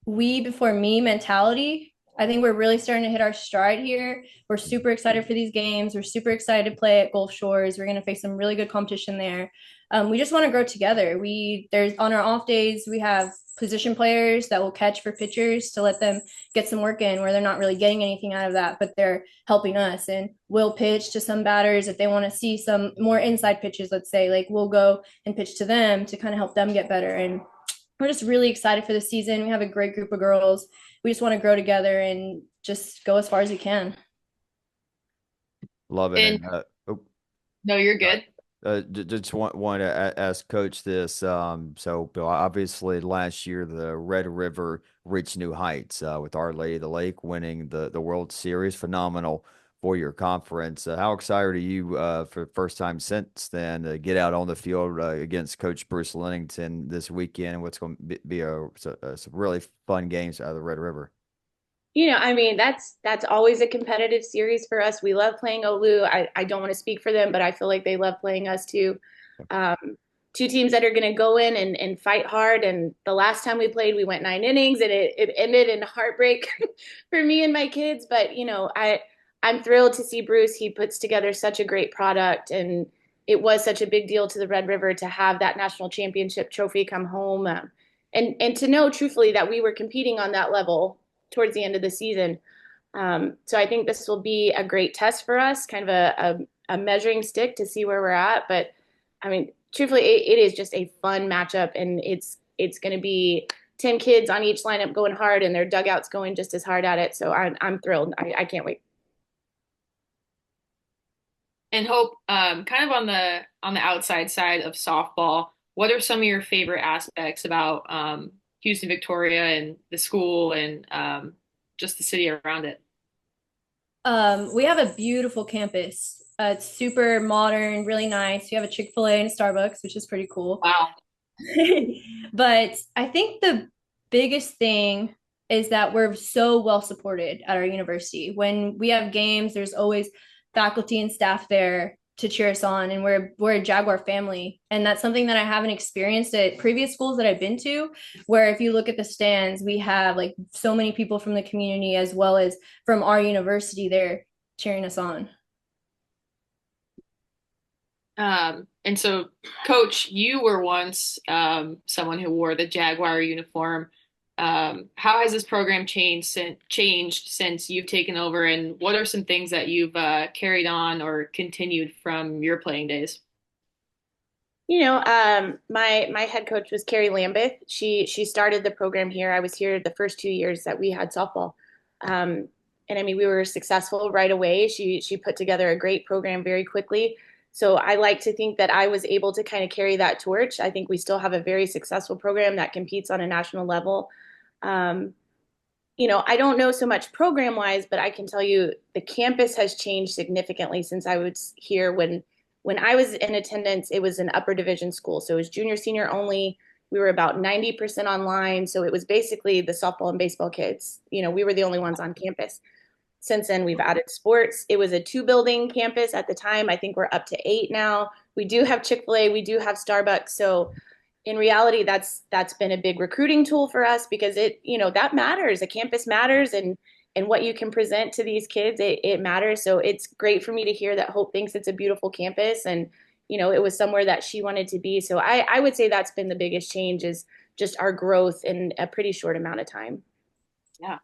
we before me mentality. I think we're really starting to hit our stride here. We're super excited for these games. We're super excited to play at Gulf Shores. We're going to face some really good competition there. We just want to grow together. There's on our off days, we have position players that will catch for pitchers to let them get some work in where they're not really getting anything out of that, but they're helping us. And we'll pitch to some batters if they want to see some more inside pitches, let's say, like we'll go and pitch to them to kind of help them get better. And we're just really excited for the season. We have a great group of girls. We just want to grow together and just go as far as we can. Love it. And And no, you're good. just want to ask Coach this. So Bill, obviously last year the Red River reached new heights with Our Lady of the Lake winning the World Series. Phenomenal for your conference. How excited are you for the first time since then to get out on the field against Coach Bruce Lennington this weekend? What's going to be some really fun games out of the Red River? I mean, that's always a competitive series for us. We love playing Olu. I don't want to speak for them, but I feel like they love playing us too. Um, Two teams that are going to go in and fight hard. And the last time we played, we went 9 innings, and it ended in heartbreak for me and my kids. But I'm thrilled to see Bruce. He puts together such a great product, and it was such a big deal to the Red River to have that national championship trophy come home, and to know truthfully that we were competing on that level towards the end of the season. So I think this will be a great test for us, kind of a measuring stick to see where we're at. But I mean, truthfully, it is just a fun matchup, and it's going to be 10 kids on each lineup going hard, and their dugouts going just as hard at it. So I'm thrilled. I can't wait. And Hope, kind of on the outside side of softball, what are some of your favorite aspects about Houston Victoria and the school and just the city around it? We have a beautiful campus. It's super modern, really nice. We have a Chick-fil-A and a Starbucks, which is pretty cool. Wow. But I think the biggest thing is that we're so well supported at our university. When we have games, there's always faculty and staff there to cheer us on, and we're a Jaguar family. And that's something that I haven't experienced at previous schools that I've been to, where if you look at the stands, we have like so many people from the community as well as from our university there cheering us on. And so, Coach, you were once someone who wore the Jaguar uniform. How has this program changed since you've taken over, and what are some things that you've carried on or continued from your playing days? My head coach was Carrie Lambeth. She started the program here. I was here the first 2 years that we had softball. And I mean, we were successful right away. She put together a great program very quickly. So I like to think that I was able to kind of carry that torch. I think we still have a very successful program that competes on a national level. Um, I don't know so much program wise, but I can tell you the campus has changed significantly since I was here. When I was in attendance, it was an upper division school. So it was junior, senior only. We were about 90% online. So it was basically the softball and baseball kids. We were the only ones on campus. Since then, we've added sports. It was a 2 building campus at the time. I think we're up to 8 now. We do have Chick-fil-A, we do have Starbucks. So in reality, that's been a big recruiting tool for us because that matters. A campus matters, and what you can present to these kids, it matters. So it's great for me to hear that Hope thinks it's a beautiful campus, and it was somewhere that she wanted to be. So I would say that's been the biggest change, is just our growth in a pretty short amount of time. Yeah.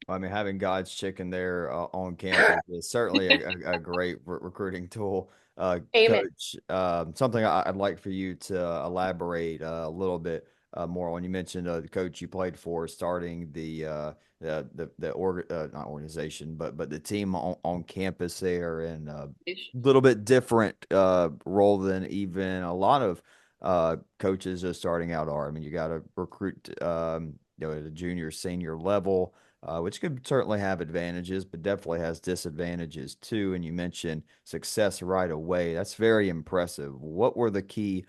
I mean, having God's Chicken there on campus is certainly a great recruiting tool. Amen. Coach, something I'd like for you to elaborate a little bit more on. You mentioned the coach you played for starting not organization, but the team on campus there, and a little bit different role than even a lot of coaches just starting out are. I mean, you got to recruit at a junior, senior level, which could certainly have advantages, but definitely has disadvantages too. And you mentioned success right away. That's very impressive. What were the key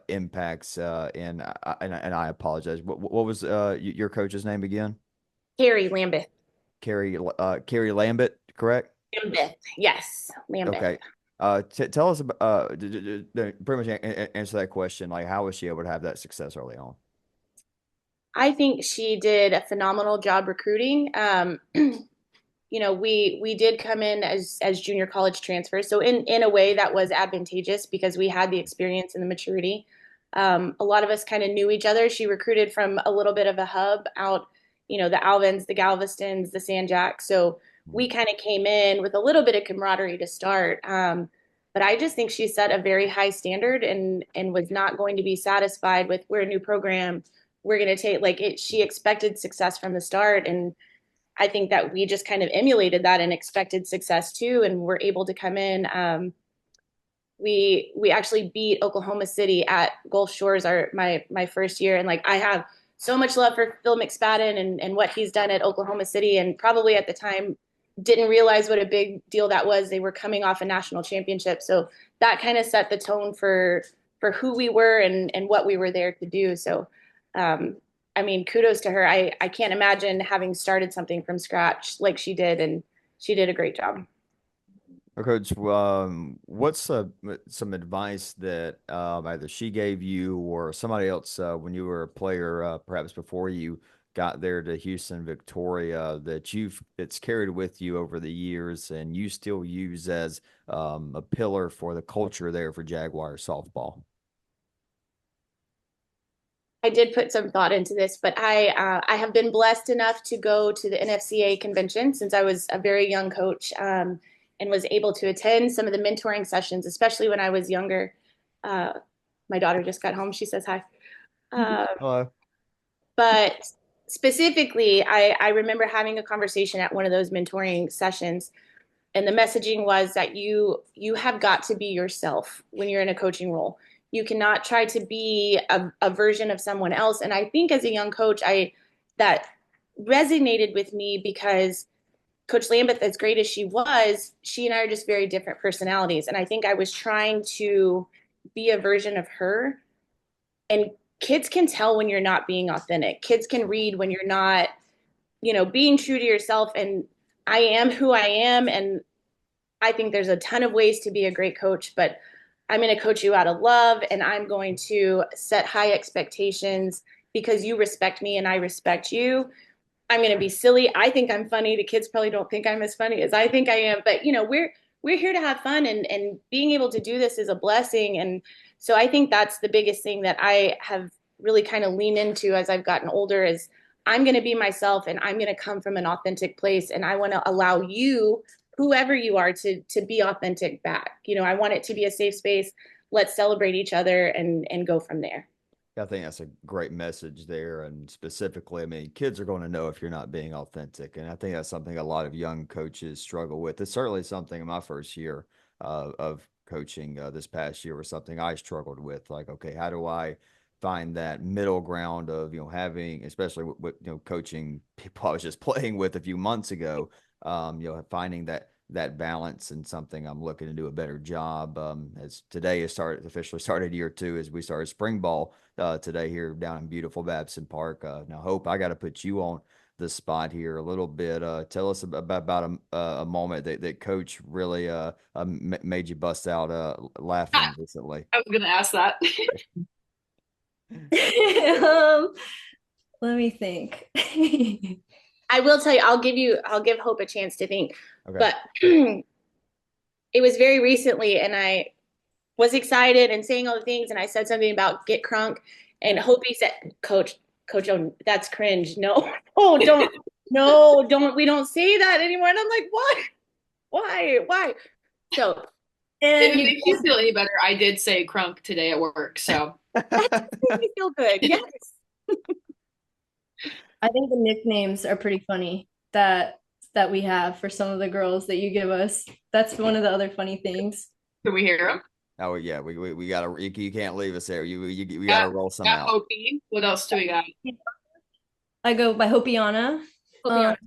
impacts? And I apologize. What was your coach's name again? Carrie Lambeth. Carrie Lambert, correct? Lambeth, yes, Lambeth. Okay. Tell us about pretty much answer that question. Like, how was she able to have that success early on? I think she did a phenomenal job recruiting. We did come in as junior college transfers, so in a way that was advantageous because we had the experience and the maturity. A lot of us kind of knew each other. She recruited from a little bit of a hub out, the Alvins, the Galvestons, the San Jacks. So we kind of came in with a little bit of camaraderie to start. But I just think she set a very high standard and was not going to be satisfied with we're a new program. We're going to take like it. She expected success from the start, and I think that we just kind of emulated that and expected success too, and we're able to come in. We actually beat Oklahoma City at Gulf Shores my first year, and like I have so much love for Phil McSpadden and what he's done at Oklahoma City, and probably at the time didn't realize what a big deal that was. They were coming off a national championship, so that kind of set the tone for who we were and what we were there to do. So. I mean, kudos to her. I can't imagine having started something from scratch like she did, and she did a great job. Coach, what's some advice that either she gave you or somebody else when you were a player, perhaps before you got there to Houston, Victoria, that it's carried with you over the years and you still use as a pillar for the culture there for Jaguar softball? I did put some thought into this, but I have been blessed enough to go to the NFCA convention since I was a very young coach, and was able to attend some of the mentoring sessions, especially when I was younger. My daughter just got home. She says hi. Hello. But specifically, I remember having a conversation at one of those mentoring sessions, and the messaging was that you have got to be yourself when you're in a coaching role. You cannot try to be a version of someone else. And I think as a young coach, that resonated with me because Coach Lambeth, as great as she and I are just very different personalities. And I think I was trying to be a version of her. And kids can tell when you're not being authentic. Kids can read when you're not, being true to yourself. And I am who I am. And I think there's a ton of ways to be a great coach, but I'm going to coach you out of love, and I'm going to set high expectations because you respect me and I respect you. I'm going to be silly. I think I'm funny. The kids probably don't think I'm as funny as I think I am, but we're here to have fun, and being able to do this is a blessing. And so I think that's the biggest thing that I have really kind of leaned into as I've gotten older is I'm going to be myself, and I'm going to come from an authentic place, and I want to allow you, whoever you are, to be authentic back. I want it to be a safe space. Let's celebrate each other and go from there. I think that's a great message there. And specifically, I mean, kids are going to know if you're not being authentic. And I think that's something a lot of young coaches struggle with. It's certainly something in my first year of coaching this past year was something I struggled with. Like, okay, how do I find that middle ground of, having, especially with coaching people I was just playing with a few months ago, finding that balance, and something I'm looking to do a better job. As today is officially started year 2 as we started spring ball today here down in beautiful Babson Park. Now, Hope, I got to put you on the spot here a little bit. Tell us about a moment that Coach really made you bust out laughing recently. I was going to ask that. Let me think. I will tell you, I'll give Hope a chance to think. Okay. But it was very recently, and I was excited and saying all the things, and I said something about get crunk, and Hope said, Coach, oh, that's cringe. No, oh, don't, we don't say that anymore. And I'm like, what? Why? So If And it makes you feel any better, I did say crunk today at work, so. That makes me feel good. Yes. I think the nicknames are pretty funny that we have for some of the girls that you give us. That's one of the other funny things. Can we hear them? Oh yeah, we gotta you can't leave us there. We gotta Got, roll some got out. Hopi. What else do we got? I go by Hopiana. Hope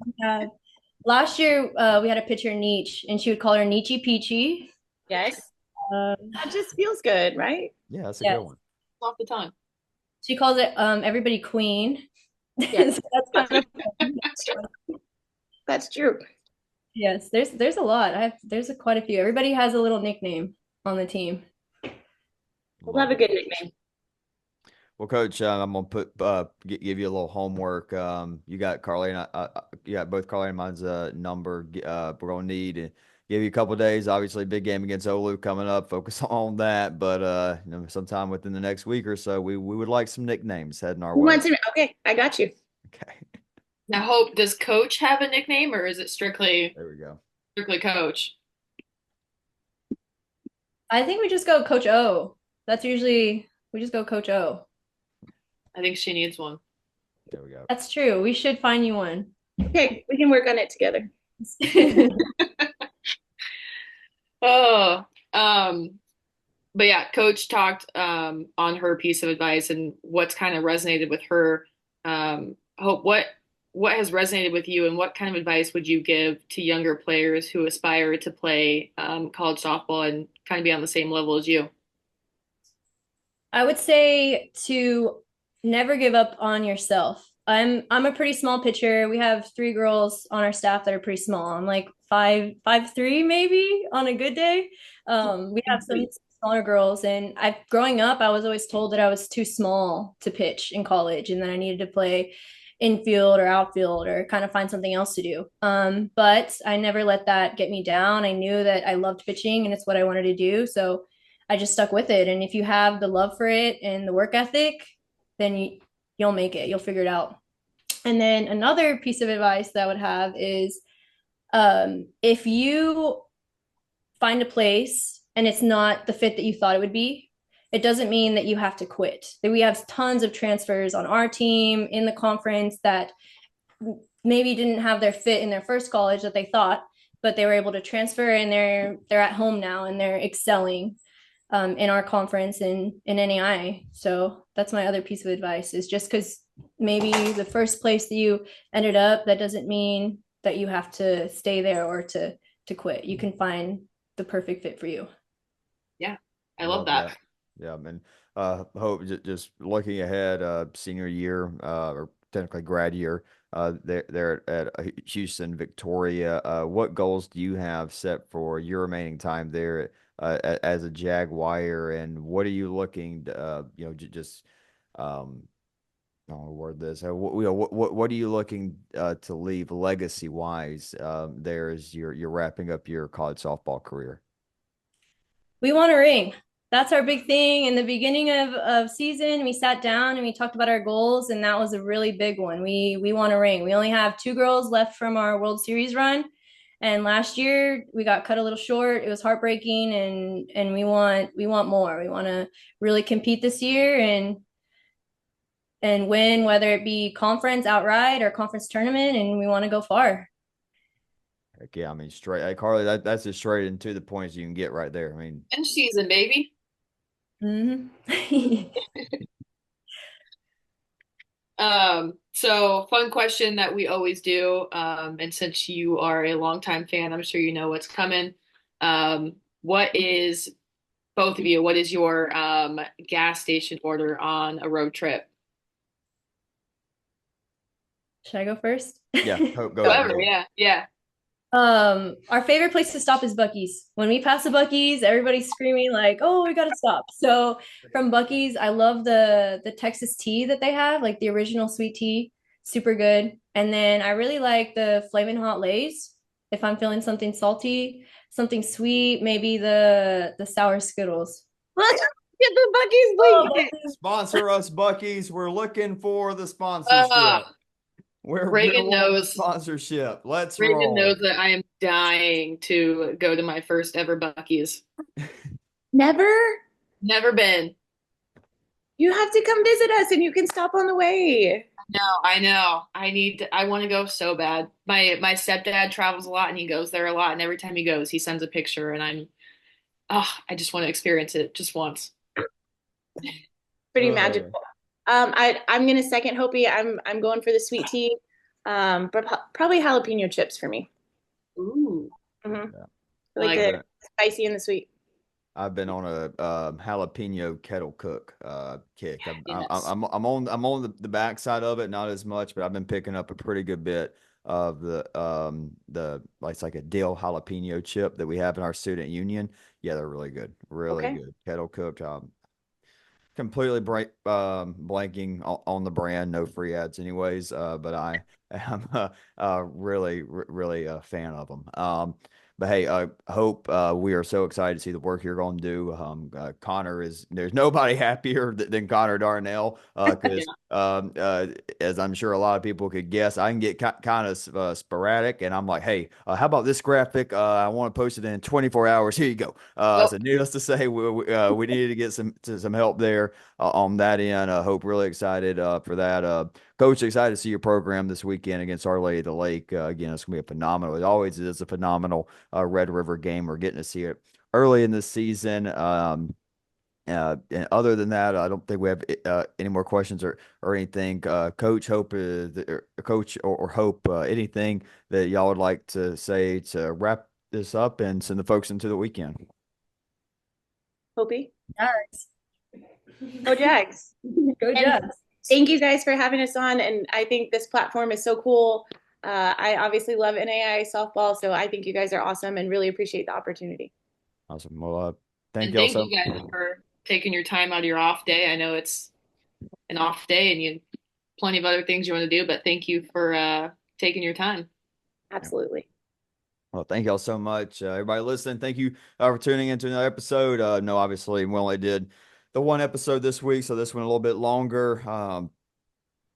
Last year we had a pitcher, Nietzsche, and she would call her Nietzsche Peachy. yes. Um, That just feels good, right? Yeah, that's a yes. good one. Off the tongue. She calls it everybody Queen. Yes. So that's kind of fun. That's true. Yes, there's a lot. There's quite a few. Everybody has a little nickname on the team. We'll have a good nickname. Well, Coach, I'm gonna give you a little homework. You got Carly and you got both Carly and mine's number. We're gonna need to give you a couple days. Obviously, big game against Olu coming up. Focus on that, but sometime within the next week or so, we would like some nicknames heading our way. Okay, I got you. Okay, Now, Hope, does Coach have a nickname, or is it strictly there we go. Coach? I think we just go Coach O. That's usually we just go Coach O. I think she needs one. There we go. That's true. We should find you one. Okay, we can work on it together. Oh, but yeah, Coach talked on her piece of advice and what's kind of resonated with her. Hope, what has resonated with you, and what kind of advice would you give to younger players who aspire to play college softball and kind of be on the same level as you? I would say to never give up on yourself. I'm a pretty small pitcher. We have 3 girls on our staff that are pretty small. I'm like 5'3" maybe on a good day. We have some smaller girls, and growing up, I was always told that I was too small to pitch in college, and that I needed to play infield or outfield or kind of find something else to do. But I never let that get me down. I knew that I loved pitching and it's what I wanted to do. So I just stuck with it. And if you have the love for it and the work ethic, then you'll make it. You'll figure it out. And then another piece of advice that I would have is if you find a place and it's not the fit that you thought it would be, it doesn't mean that you have to quit. We have tons of transfers on our team in the conference that maybe didn't have their fit in their first college that they thought, but they were able to transfer, and they're at home now and they're excelling in our conference and in NAIA. So that's my other piece of advice, is just because maybe the first place that you ended up, that doesn't mean that you have to stay there or to quit. You can find the perfect fit for you. Yeah, I love that. Yeah, and Hope, just looking ahead, senior year or technically grad year, they're at Houston, Victoria. What goals do you have set for your remaining time there as a Jaguar, and what are you looking to, just I'll word this. What are you looking to leave legacy wise there as you're wrapping up your college softball career? We want a ring. That's our big thing. In the beginning of season, we sat down and we talked about our goals, and that was a really big one. We want a ring. We only have 2 girls left from our World Series run, and last year we got cut a little short. It was heartbreaking, and we want more. We want to really compete this year and win, whether it be conference outright or conference tournament, and we want to go far. Heck yeah, I mean, straight. Hey, Carly, that's as straight and to the point as you can get right there. I mean, End season, baby. Mm-hmm. So fun question that we always do. And since you are a longtime fan, I'm sure you know what's coming. What is both of you? What is your gas station order on a road trip? Should I go first? yeah, go Whoever, ahead. yeah. Our favorite place to stop is Buc-ee's. When we pass the Buc-ee's, everybody's screaming like, "Oh, we gotta stop!" So from Buc-ee's, I love the Texas tea that they have, like the original sweet tea, super good. And then I really like the Flamin' Hot Lays. If I'm feeling something salty, something sweet, maybe the sour Skittles. Let's get the Buc-ee's link. Sponsor us, Buc-ee's. We're looking for the sponsorship. We're Reagan middle on knows. sponsorship. Let's Reagan roll. knows that I am dying to go to my first ever Buc-ee's. Never? Never been. You have to come visit us and you can stop on the way. No, I know. I want to go so bad. My stepdad travels a lot and he goes there a lot, and every time he goes, he sends a picture, and I just want to experience it just once. Pretty Uh, magical. I'm gonna second Hopi. I'm going for the sweet tea. But probably jalapeno chips for me. Ooh. Mm-hmm. yeah. I like Like the spicy and the sweet. I've been on a jalapeno kettle cook kick. yes. I'm on the backside of it, not as much, but I've been picking up a pretty good bit of the like it's like a dill jalapeno chip that we have in our student union. Yeah, they're really Okay. good kettle cooked. Completely blanking on the brand, no free ads anyways. But I am really a fan of them. But hey, Hope, we are so excited to see the work you're going to do. Connor there's nobody happier than Connor Darnell, Yeah. because as I'm sure a lot of people could guess, I can get kind of sporadic, and I'm like, hey, how about this graphic? I want to post it in 24 hours. Here you go. Well, So needless to say, we needed to get some help there on that end. Hope really excited for that. Coach, excited to see your program this weekend against Our Lady of the Lake. Again, it's going to be a phenomenal. It always is a phenomenal Red River game. We're getting to see it early in the season. And other than that, I don't think we have any more questions or anything. Coach Hope, Coach or Hope, anything that y'all would like to say to wrap this up and send the folks into the weekend? Hopi. Yes. Go Jags. Go And Jets. thank you guys for having us on. And I think this platform is so cool. I obviously love NAIA softball, so I think you guys are awesome and really appreciate the opportunity. Awesome. Well, thank and y'all thank so. you guys for taking your time out of your off day. I know it's an off day and you plenty of other things you want to do, but thank you for taking your time. Absolutely. Well, thank y'all so much, everybody listening. Thank you for tuning into another episode. No, obviously, we only did the one episode this week, so this one a little bit longer.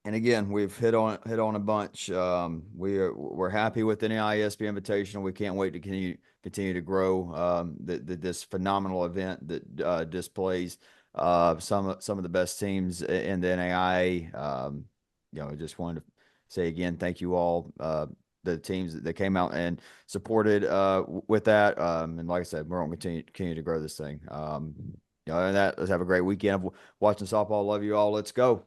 And again, we've hit on a bunch. We're happy with the NAIA SB Invitational. We can't wait to continue to grow this phenomenal event that displays some of the best teams in the NAIA. Just wanted to say again, thank you all. The teams that came out and supported with that. And like I said, we're going to continue to grow this thing. And that, let's have a great weekend of watching softball. Love you all. Let's go.